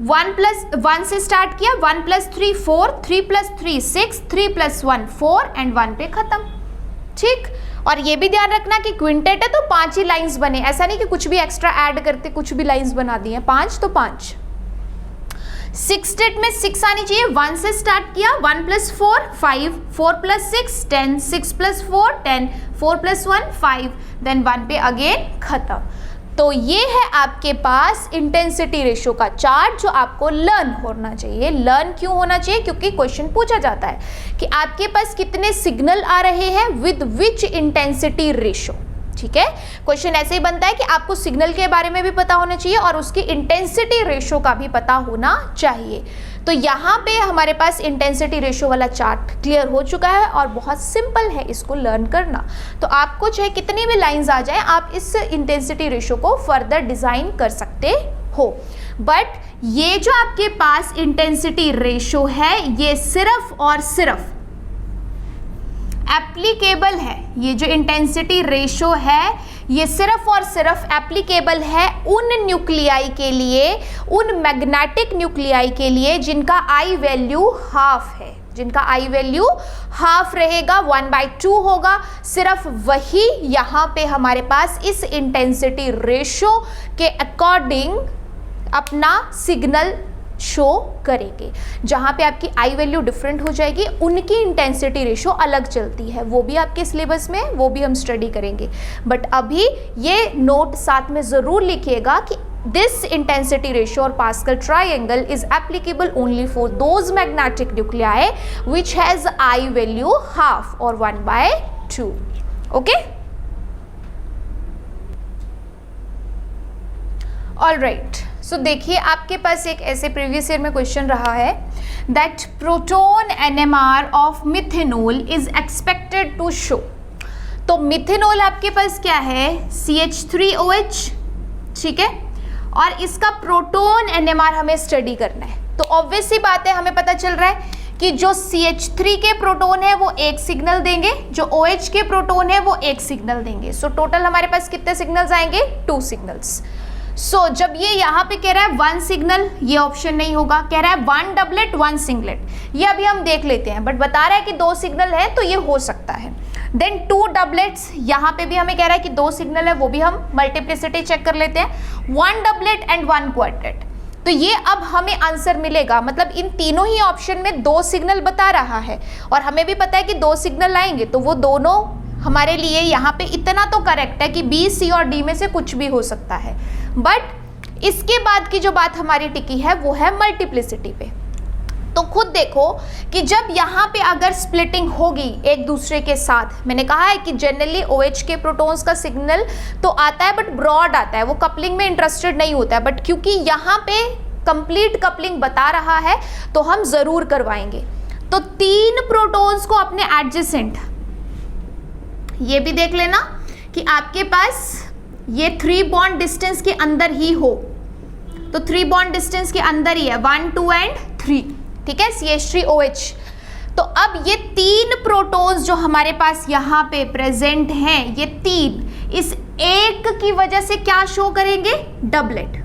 1 से स्टार्ट किया, 1 + 3 4, 3 + 3 6, 3 + 1 4 एंड 1 पे खत्म। ठीक, और ये भी ध्यान रखना कि क्विंटेट है तो 5 ही लाइंस बने, ऐसा नहीं कि कुछ भी एक्स्ट्रा ऐड करते कुछ भी लाइंस बना दी हैं, 5 तो 5। सिक्सटेट में 6 आनी चाहिए, 1 से स्टार्ट किया, 1 + 4 5, 4 + 6 10, 6 + 4 10, 4 + 1 5, देन 1 पे अगेन खत्म। तो ये है आपके पास इंटेंसिटी रेशो का चार्ट जो आपको लर्न होना चाहिए। लर्न क्यों होना चाहिए? क्योंकि क्वेश्चन पूछा जाता है कि आपके पास कितने सिग्नल आ रहे हैं विद विच इंटेंसिटी रेशो। ठीक है, क्वेश्चन ऐसे ही बनता है कि आपको सिग्नल के बारे में भी पता होना चाहिए और उसकी इंटेंसिटी रेशो का भी पता होना चाहिए। तो यहाँ पे हमारे पास इंटेंसिटी रेशो वाला चार्ट क्लियर हो चुका है और बहुत सिंपल है इसको लर्न करना। तो आपको चाहे कितनी भी लाइंस आ जाए आप इस इंटेंसिटी रेशो को फर्दर डिज़ाइन कर सकते हो। बट ये जो आपके पास इंटेंसिटी रेशो है ये सिर्फ और सिर्फ एप्लीकेबल है, ये जो इंटेंसिटी रेशो है ये सिर्फ और सिर्फ एप्लीकेबल है उन न्यूक्लियाई के लिए, उन मैग्नेटिक न्यूक्लियाई के लिए जिनका आई वैल्यू हाफ है, जिनका आई वैल्यू हाफ रहेगा, 1/2 होगा। सिर्फ वही यहाँ पे हमारे पास इस इंटेंसिटी रेशो के अकॉर्डिंग अपना सिग्नल शो करेंगे। जहाँ पे आपकी आई वैल्यू डिफरेंट हो जाएगी उनकी इंटेंसिटी रेशो अलग चलती है, वो भी आपके सिलेबस में, वो भी हम स्टडी करेंगे। बट अभी ये नोट साथ में ज़रूर लिखिएगा कि दिस इंटेंसिटी रेशो और pascal triangle is applicable only for those magnetic nuclei which has I value half और 1/2। Okay, all right. सो देखिए आपके पास एक ऐसे प्रीवियस ईयर में क्वेश्चन रहा है that proton NMR of methanol is expected to show. तो मिथेनॉल आपके पास क्या है, CH3OH, ठीक है, और इसका प्रोटॉन NMR हमें स्टडी करना है। तो ऑब्वियस सी बात है, हमें पता चल रहा है कि जो CH3 के प्रोटॉन है वो एक सिग्नल देंगे, जो OH के प्रोटॉन है वो एक सिग्नल देंगे। सो टोटल हमारे पास कितने सिग्नल्स आएंगे, 2 सिग्नल्स। सो जब ये यहाँ पे कह रहा है 1 सिग्नल, ये ऑप्शन नहीं होगा, कह रहा है 1 डबलेट 1 सिंगलेट, ये अभी हम देख लेते हैं। बट बता रहा है कि 2 सिग्नल है तो ये हो सकता है। देन 2 डबलेट्स, यहाँ पे भी हमें कह रहा है कि 2 सिग्नल है, वो भी हम मल्टीप्लिसिटी चेक कर लेते हैं। 1 डबलेट एंड 1 क्वार्टेट, तो ये अब हमें आंसर मिलेगा। मतलब इन तीनों ही ऑप्शन में 2 सिग्नल बता रहा है और हमें भी पता है कि 2 सिग्नल आएंगे, तो वो दोनों हमारे लिए यहाँ पे इतना तो करेक्ट है कि B, C और D में से कुछ भी हो सकता है। बट इसके बाद की जो बात हमारी टिकी है वो है मल्टीप्लिसिटी पे। तो खुद देखो कि जब यहाँ पे अगर स्प्लिटिंग होगी एक दूसरे के साथ, मैंने कहा है कि जनरली OH के प्रोटॉन्स का सिग्नल तो आता है बट ब्रॉड आता है, वो कपलिंग में इंटरेस्टेड नहीं होता है, बट क्योंकि यहाँ पे कंप्लीट कपलिंग बता रहा है तो हम जरूर करवाएंगे। तो 3 प्रोटॉन्स को अपने एडजेसेंट, ये भी देख लेना कि आपके पास ये 3 बॉन्ड डिस्टेंस के अंदर ही हो, तो 3 बॉन्ड डिस्टेंस के अंदर ही है 1 2 एंड 3, ठीक है, CH3OH। तो अब ये 3 प्रोटॉन्स जो हमारे पास यहाँ पे प्रेजेंट हैं, ये 3 इस एक की वजह से क्या शो करेंगे, डबलेट।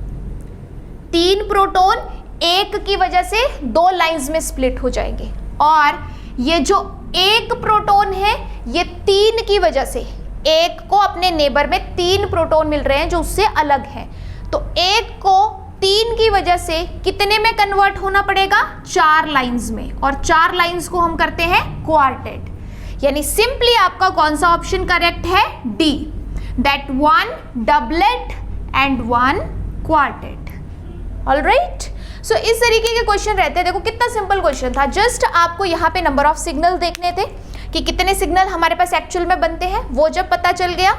3 प्रोटॉन एक की वजह से 2 लाइंस में स्प्लिट हो जाएंगे, और ये जो एक प्रोटॉन है ये 3 की वजह से, एक को अपने नेबर में 3 प्रोटॉन मिल रहे हैं जो उससे अलग हैं, तो एक को 3 की वजह से कितने में कन्वर्ट होना पड़ेगा, 4 लाइंस में, और 4 लाइंस को हम करते हैं क्वार्टेट। यानी सिंपली आपका कौन सा ऑप्शन करेक्ट है, D, that 1 doublet and 1 quartet. All right, so इस तरीके के क्वेश्चन रहते हैं। देखो कितना सिंपल क्वेश्चन था, जस्ट आपको यहाँ पे नंबर ऑफ सिग्नल देखने थे कि कितने सिग्नल हमारे पास एक्चुअल में बनते हैं, वो जब पता चल गया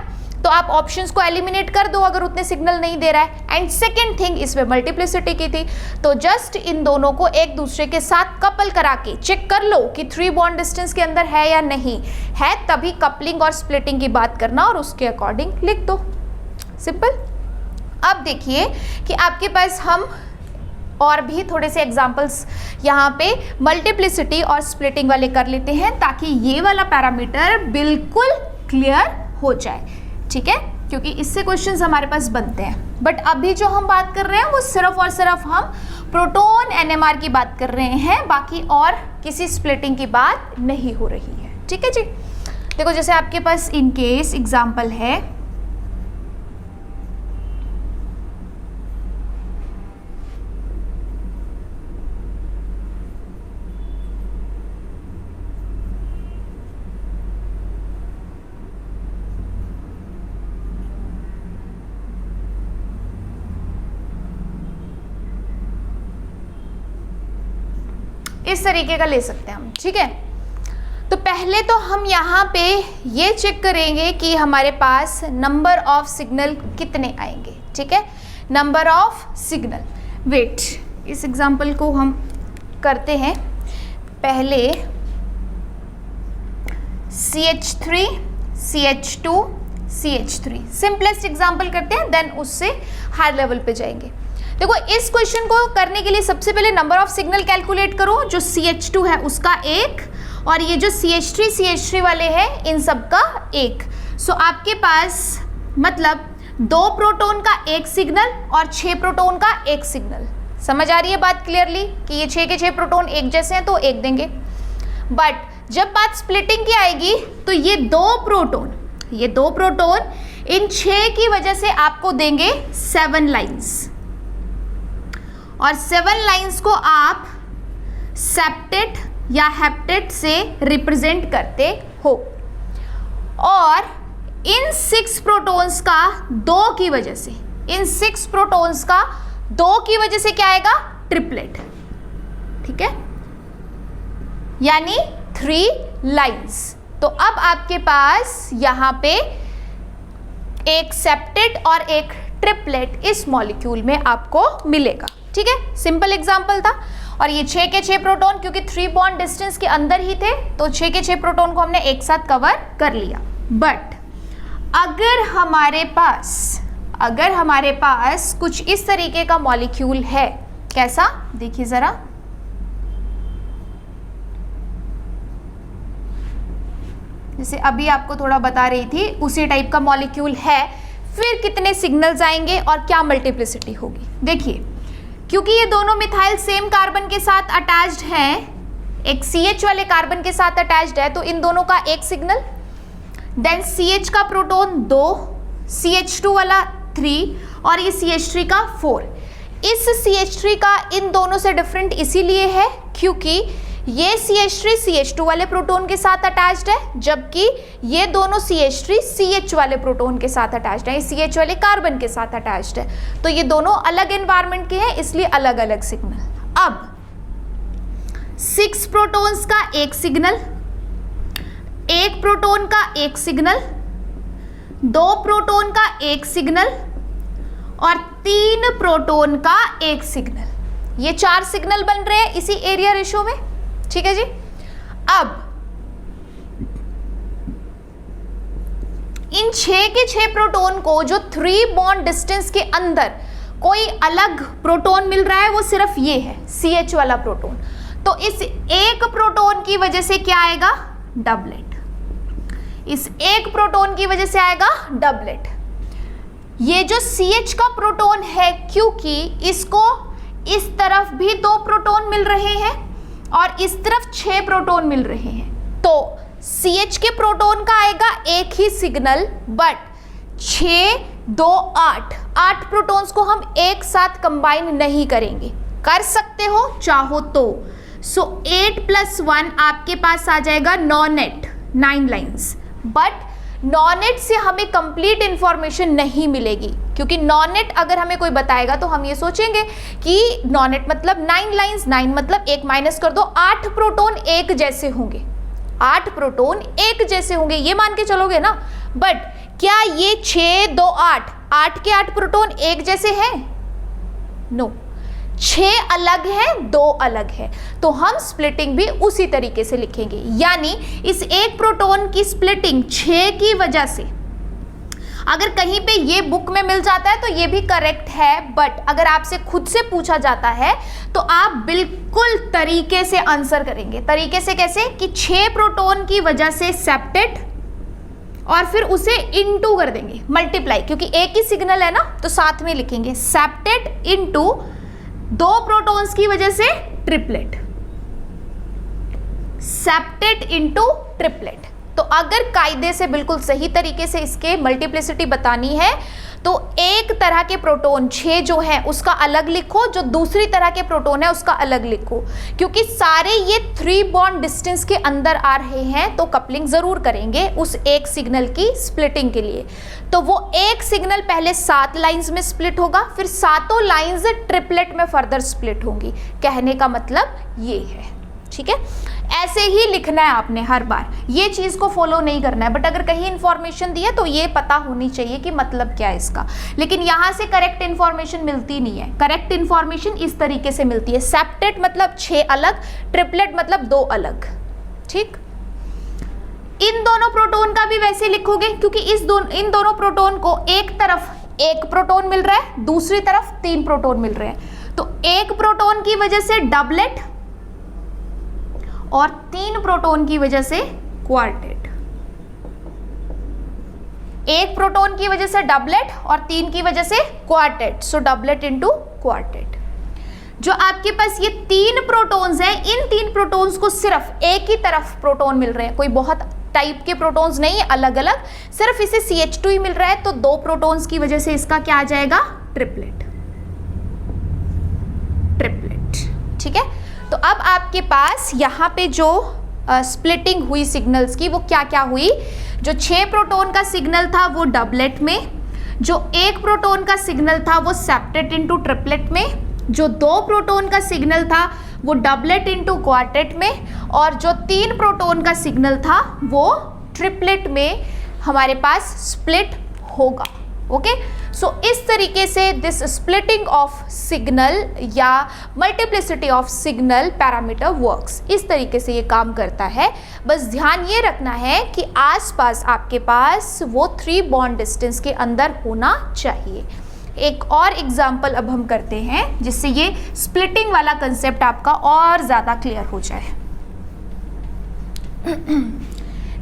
तो आप ऑप्शंस को एलिमिनेट कर दो अगर उतने सिग्नल नहीं दे रहा है। एंड सेकेंड थिंग, इसमें मल्टीप्लिसिटी की थी, तो जस्ट इन दोनों को एक दूसरे के साथ कपल करा के चेक कर लो कि 3 बॉन्ड डिस्टेंस के अंदर है या नहीं है, तभी कपलिंग और स्प्लिटिंग की बात करना और उसके अकॉर्डिंग लिख दो, सिंपल। अब देखिए कि आपके पास हम और भी थोड़े से एग्जाम्पल्स यहाँ पे मल्टीप्लिसिटी और स्प्लिटिंग वाले कर लेते हैं ताकि ये वाला पैरामीटर बिल्कुल क्लियर हो जाए, ठीक है, क्योंकि इससे क्वेश्चंस हमारे पास बनते हैं। बट अभी जो हम बात कर रहे हैं वो सिर्फ और सिर्फ हम प्रोटॉन NMR की बात कर रहे हैं, बाकी और किसी स्प्लिटिंग की बात नहीं हो रही है, ठीक है जी। देखो जैसे आपके पास इन केस एग्जाम्पल है, इस तरीके का ले सकते हैं हम, ठीक है। तो पहले तो हम यहाँ पे ये चेक करेंगे कि हमारे पास नंबर ऑफ सिग्नल कितने आएंगे, ठीक है, नंबर ऑफ सिग्नल। वेट, इस एग्जांपल को हम करते हैं पहले CH3 CH2 CH3, simplest example करते हैं, देन उससे हाई लेवल पे जाएंगे। देखो इस क्वेश्चन को करने के लिए सबसे पहले नंबर ऑफ सिग्नल कैलकुलेट करो, जो CH2 है उसका 1 और ये जो CH3 वाले हैं इन सब का 1। सो आपके पास मतलब 2 प्रोटॉन का 1 सिग्नल और 6 प्रोटॉन का 1 सिग्नल। समझ आ रही है बात क्लियरली कि ये 6 के 6 प्रोटॉन एक जैसे हैं तो 1 देंगे, बट जब बात स्प्लिटिंग की आएगी तो ये 2 प्रोटॉन इन 6 की वजह से आपको देंगे 7 लाइंस, और 7 लाइंस को आप सेप्टेट या हेप्टेट से रिप्रेजेंट करते हो, और इन 6 प्रोटॉन्स का 2 की वजह से, इन 6 प्रोटॉन्स का 2 की वजह से क्या आएगा, ट्रिपलेट, ठीक है, यानी 3 लाइंस। तो अब आपके पास यहाँ पे एक सेप्टेट और एक ट्रिपलेट इस मॉलिक्यूल में आपको मिलेगा, ठीक है, सिंपल एग्जांपल था। और ये 6 के 6 प्रोटॉन क्योंकि 3 बॉन्ड डिस्टेंस के अंदर ही थे तो 6 के 6 प्रोटॉन को हमने एक साथ कवर कर लिया। बट अगर हमारे पास कुछ इस तरीके का मॉलिक्यूल है, कैसा, देखिए जरा, जैसे अभी आपको थोड़ा बता रही थी उसी टाइप का मॉलिक्यूल है, फिर कितने सिग्नल्स आएंगे और क्या मल्टीप्लिसिटी होगी। देखिए क्योंकि ये दोनों मिथाइल सेम कार्बन के साथ अटैच्ड हैं, एक CH वाले कार्बन के साथ अटैच्ड है, तो इन दोनों का 1 सिग्नल, देन CH का प्रोटॉन 2, CH2 वाला 3 और ये CH3 का 4। इस CH3 का इन दोनों से डिफरेंट इसीलिए है क्योंकि ये CH3 CH2 वाले प्रोटॉन के साथ अटैच्ड है, जबकि ये दोनों CH3 CH वाले प्रोटॉन के साथ अटैच्ड है, CH वाले कार्बन के साथ अटैच्ड है। तो ये दोनों अलग एनवायरनमेंट के हैं, इसलिए अलग अलग सिग्नल। अब 6 प्रोटॉन्स का एक सिग्नल, 1 प्रोटॉन का एक सिग्नल, 2 प्रोटॉन का एक सिग्नल और 3 प्रोटॉन का एक सिग्नल। ये 4 सिग्नल बन रहे हैं इसी एरिया रेशियो में, ठीक है जी। अब इन 6 के 6 प्रोटॉन को जो 3 बॉन्ड डिस्टेंस के अंदर कोई अलग प्रोटॉन मिल रहा है वो सिर्फ ये है CH वाला प्रोटॉन। तो इस एक प्रोटॉन की वजह से क्या आएगा, डबलेट। इस एक प्रोटॉन की वजह से आएगा डबलेट। ये जो CH का प्रोटॉन है, क्योंकि इसको इस तरफ भी 2 प्रोटॉन मिल रहे हैं और इस तरफ 6 प्रोटॉन मिल रहे हैं, तो CH के प्रोटॉन का आएगा एक ही सिग्नल, बट 6, 2, 8 प्रोटॉन्स को हम एक साथ कंबाइन नहीं करेंगे। कर सकते हो चाहो तो। सो 8 + 1 आपके पास आ जाएगा नॉनेट, 9 लाइंस। बट नॉनेट से हमें कंप्लीट इंफॉर्मेशन नहीं मिलेगी, क्योंकि नॉनेट अगर हमें कोई बताएगा तो हम ये सोचेंगे कि नॉनेट मतलब 9 लाइंस, 9 मतलब 1 माइनस कर दो, 8 प्रोटॉन एक जैसे होंगे, 8 प्रोटॉन एक जैसे होंगे, ये मान के चलोगे ना। बट क्या ये 6, 2, 8 के 8 प्रोटॉन एक जैसे हैं? नो, 6 अलग है, 2 अलग है। तो हम स्प्लिटिंग भी उसी तरीके से लिखेंगे, यानी इस एक प्रोटॉन की स्प्लिटिंग 6 की वजह से। अगर कहीं पे ये बुक में मिल जाता है तो ये भी करेक्ट है, बट अगर आपसे खुद से पूछा जाता है तो आप बिल्कुल तरीके से आंसर करेंगे। तरीके से कैसे कि 6 प्रोटॉन की वजह से सेप्टेट और फिर उसे इनटू कर देंगे, मल्टीप्लाई, क्योंकि एक ही सिग्नल है ना, तो साथ में लिखेंगे सेप्टेट इनटू 2 प्रोटॉन्स की वजह से ट्रिपलेट, सेप्टेट इनटू ट्रिपलेट। तो अगर कायदे से बिल्कुल सही तरीके से इसके मल्टीप्लिसिटी बतानी है तो एक तरह के प्रोटॉन 6 जो है उसका अलग लिखो, जो दूसरी तरह के प्रोटॉन है उसका अलग लिखो, क्योंकि सारे ये 3 बॉन्ड डिस्टेंस के अंदर आ रहे हैं, तो कपलिंग जरूर करेंगे उस एक सिग्नल की स्प्लिटिंग के लिए। तो वो एक सिग्नल पहले 7 लाइंस में स्प्लिट होगा, फिर 7 लाइंस ट्रिपलेट में फर्दर स्प्लिट होंगी। कहने का मतलब ये है, ठीक है। ऐसे ही लिखना है आपने हर बार, ये चीज को फॉलो नहीं करना है। बट अगर कहीं इंफॉर्मेशन दी है तो ये पता होनी चाहिए कि मतलब क्या है इसका, लेकिन यहां से करेक्ट इंफॉर्मेशन मिलती नहीं है। करेक्ट इंफॉर्मेशन इस तरीके से मिलती है, सेप्टेट मतलब 6 अलग, ट्रिपलेट मतलब 2 अलग, ठीक। इन दोनों प्रोटॉन का भी वैसे लिखोगे, क्योंकि इन दोनों प्रोटॉन को एक तरफ 1 प्रोटॉन मिल रहा है, दूसरी तरफ 3 प्रोटॉन मिल रहे हैं, तो 1 प्रोटॉन की वजह से डबलेट और 3 प्रोटॉन की वजह से क्वार्टेट। 1 प्रोटॉन की वजह से डबलेट और 3 की वजह से क्वार्टेट, सो डबलेट इनटू क्वार्टेट। जो आपके पास ये 3 प्रोटॉन्स हैं, इन 3 प्रोटॉन्स को सिर्फ एक ही तरफ प्रोटॉन मिल रहे हैं, कोई बहुत टाइप के प्रोटॉन्स नहीं, अलग अलग, सिर्फ इसे CH2 ही मिल रहा है, तो 2 प्रोटॉन्स की वजह से इसका क्या आ जाएगा, ट्रिपलेट, ट्रिपलेट, ठीक है। तो अब आपके पास यहाँ पे जो स्प्लिटिंग हुई सिग्नल्स की, वो क्या क्या हुई, जो 6 प्रोटॉन का सिग्नल था वो डबलेट में, जो 1 प्रोटॉन का सिग्नल था वो सेप्टेट इनटू ट्रिपलेट में, जो 2 प्रोटॉन का सिग्नल था वो डबलेट इनटू क्वार्टेट में, और जो 3 प्रोटॉन का सिग्नल था वो ट्रिपलेट में हमारे पास स्प्लिट होगा। ओके, सो इस तरीके से दिस स्प्लिटिंग ऑफ सिग्नल या multiplicity of signal parameter works, इस तरीके से ये काम करता है। बस ध्यान ये रखना है कि आसपास आपके पास वो 3 बॉन्ड डिस्टेंस के अंदर होना चाहिए। एक और एग्जाम्पल अब हम करते हैं जिससे ये स्प्लिटिंग वाला कंसेप्ट आपका और ज़्यादा क्लियर हो जाए।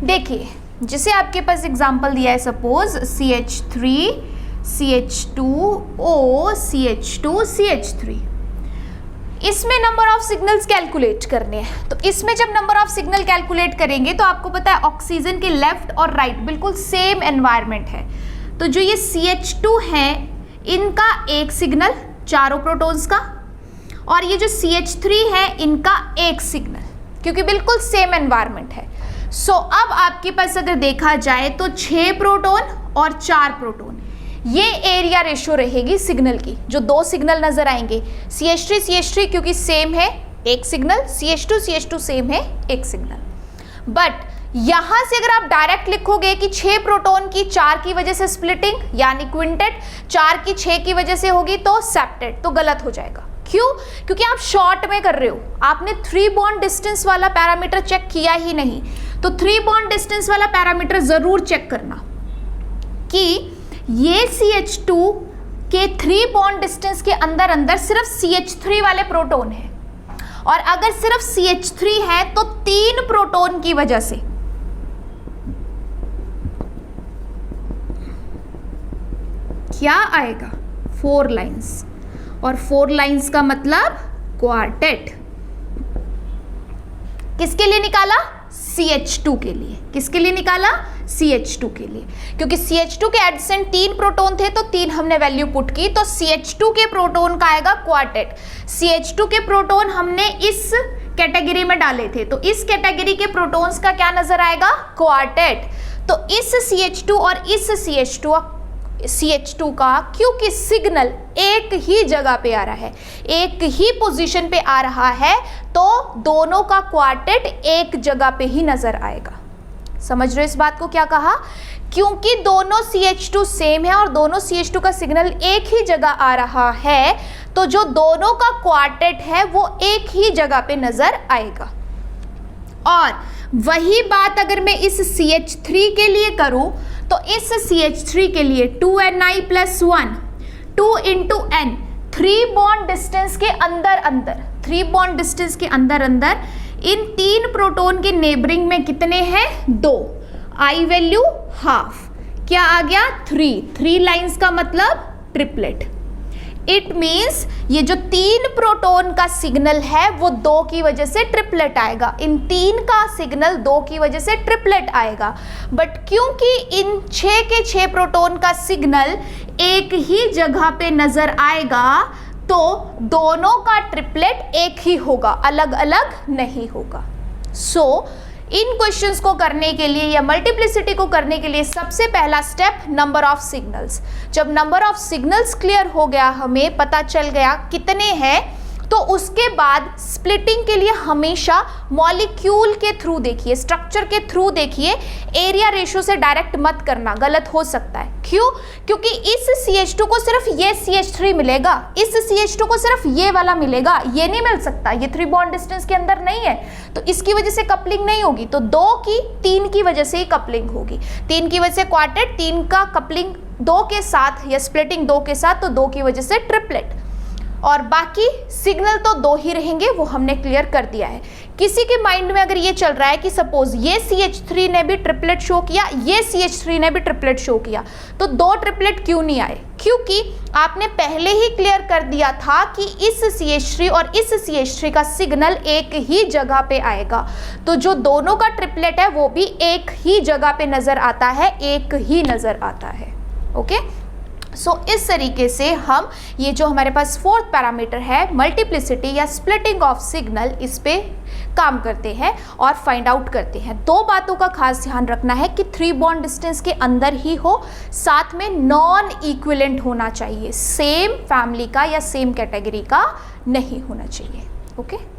देखिए, जिसे आपके पास एग्जाम्पल दिया है, suppose CH3 CH2O CH2 CH3, इसमें नंबर ऑफ सिग्नल्स कैलकुलेट करने हैं। तो इसमें जब नंबर ऑफ सिग्नल कैलकुलेट करेंगे तो आपको पता है ऑक्सीजन के लेफ्ट और राइट बिल्कुल सेम एनवायरनमेंट है, तो जो ये CH2 है इनका एक सिग्नल चारों प्रोटॉन्स का, और ये जो CH3 है इनका एक सिग्नल, क्योंकि बिल्कुल सेम एनवायरनमेंट है। सो अब आपके पास अगर देखा जाए तो 6 प्रोटॉन और 4 प्रोटॉन, ये एरिया रेशियो रहेगी सिग्नल की। जो 2 सिग्नल नजर आएंगे CH3 CH3 क्योंकि सेम है, एक सिग्नल, CH2 सेम है, एक सिग्नल। बट यहां से अगर आप डायरेक्ट लिखोगे कि 6 प्रोटॉन की 4 की वजह से स्प्लिटिंग यानी क्विंटेट, 4 की 6 की वजह से होगी तो सेप्टेट, तो गलत हो जाएगा। क्यों? क्योंकि आप शॉर्ट में कर रहे हो, आपने 3 बॉन्ड डिस्टेंस वाला पैरामीटर चेक किया ही नहीं। तो 3 बॉन्ड डिस्टेंस वाला पैरामीटर जरूर चेक करना कि ये CH2 के 3 बॉन्ड डिस्टेंस के अंदर अंदर सिर्फ CH3 वाले प्रोटॉन है, और अगर सिर्फ CH3 है तो 3 प्रोटॉन की वजह से क्या आएगा? 4 लाइंस, और 4 लाइंस का मतलब क्वार्टेट। किसके लिए निकाला? CH2 के लिए। किसके लिए निकाला? CH2 के लिए, क्योंकि CH2 के एडजेसेंट 3 प्रोटॉन थे तो 3 हमने वैल्यू पुट की, तो CH2 के प्रोटॉन का आएगा क्वार्टेट। CH2 के प्रोटॉन हमने इस कैटेगरी में डाले थे, तो इस कैटेगरी के प्रोटॉन्स का क्या नजर आएगा? क्वार्टेट। तो इस CH2 और इस CH2 का, क्योंकि सिग्नल एक ही जगह पे आ रहा है, एक ही पोजीशन पे आ रहा है, तो दोनों का क्वार्टेट एक जगह पे ही नजर आएगा। समझ रहे हो इस बात को? क्या कहा? क्योंकि दोनों CH2 सेम है और दोनों CH2 का सिग्नल एक ही जगह आ रहा है, तो जो दोनों का क्वार्टेट है वो एक ही जगह पे नजर आएगा। और वही बात अगर मैं इस CH3 के लिए करूं, तो इस CH3 के लिए 2Ni+1 2 × N 3 बॉन्ड डिस्टेंस के अंदर अंदर, 3 बॉन्ड डिस्टेंस के अंदर अंदर इन 3 प्रोटॉन के नेबरिंग में कितने हैं? 2। I वैल्यू हाफ, क्या आ गया? 3 लाइंस का मतलब ट्रिपलेट। इट मीन्स ये जो 3 प्रोटॉन का सिग्नल है वो 2 की वजह से ट्रिपलेट आएगा, इन 3 का सिग्नल 2 की वजह से ट्रिपलेट आएगा। बट क्योंकि इन 6 के 6 प्रोटॉन का सिग्नल एक ही जगह पे नजर आएगा, तो दोनों का ट्रिपलेट एक ही होगा, अलग अलग नहीं होगा। सो इन क्वेश्चंस को करने के लिए या मल्टीप्लिसिटी को करने के लिए सबसे पहला स्टेप नंबर ऑफ सिग्नल्स। जब नंबर ऑफ सिग्नल्स क्लियर हो गया, हमें पता चल गया कितने हैं, तो उसके बाद स्प्लिटिंग के लिए हमेशा मॉलिक्यूल के थ्रू देखिए, स्ट्रक्चर के थ्रू देखिए, एरिया रेशो से डायरेक्ट मत करना, गलत हो सकता है। क्यों? क्योंकि इस CH2 को सिर्फ ये CH3 मिलेगा, इस CH2 को सिर्फ ये वाला मिलेगा, ये नहीं मिल सकता, ये 3 बॉन्ड डिस्टेंस के अंदर नहीं है, तो इसकी वजह से कपलिंग नहीं होगी। तो 2 की 3 की वजह से ही कपलिंग होगी, 3 की वजह से क्वार्टेट, 3 का कपलिंग 2 के साथ या स्प्लिटिंग 2 के साथ, तो 2 की वजह से ट्रिपलेट। और बाकी सिग्नल तो 2 ही रहेंगे, वो हमने क्लियर कर दिया है। किसी के माइंड में अगर ये चल रहा है कि सपोज ये CH3 ने भी ट्रिपलेट शो किया, ये CH3 ने भी ट्रिपलेट शो किया, तो 2 ट्रिपलेट क्यों नहीं आए? क्योंकि आपने पहले ही क्लियर कर दिया था कि इस CH3 और इस CH3 का सिग्नल एक ही जगह पे आएगा, तो जो दोनों का ट्रिपलेट है वो भी एक ही जगह पे नजर आता है, एक ही नजर आता है। ओके, सो इस तरीके से हम ये जो हमारे पास 4th पैरामीटर है मल्टीप्लिसिटी या स्प्लिटिंग ऑफ सिग्नल, इस पे काम करते हैं और फाइंड आउट करते हैं। 2 बातों का खास ध्यान रखना है कि 3 बॉन्ड डिस्टेंस के अंदर ही हो, साथ में नॉन इक्विवेलेंट होना चाहिए, सेम फैमिली का या सेम कैटेगरी का नहीं होना चाहिए। ओके।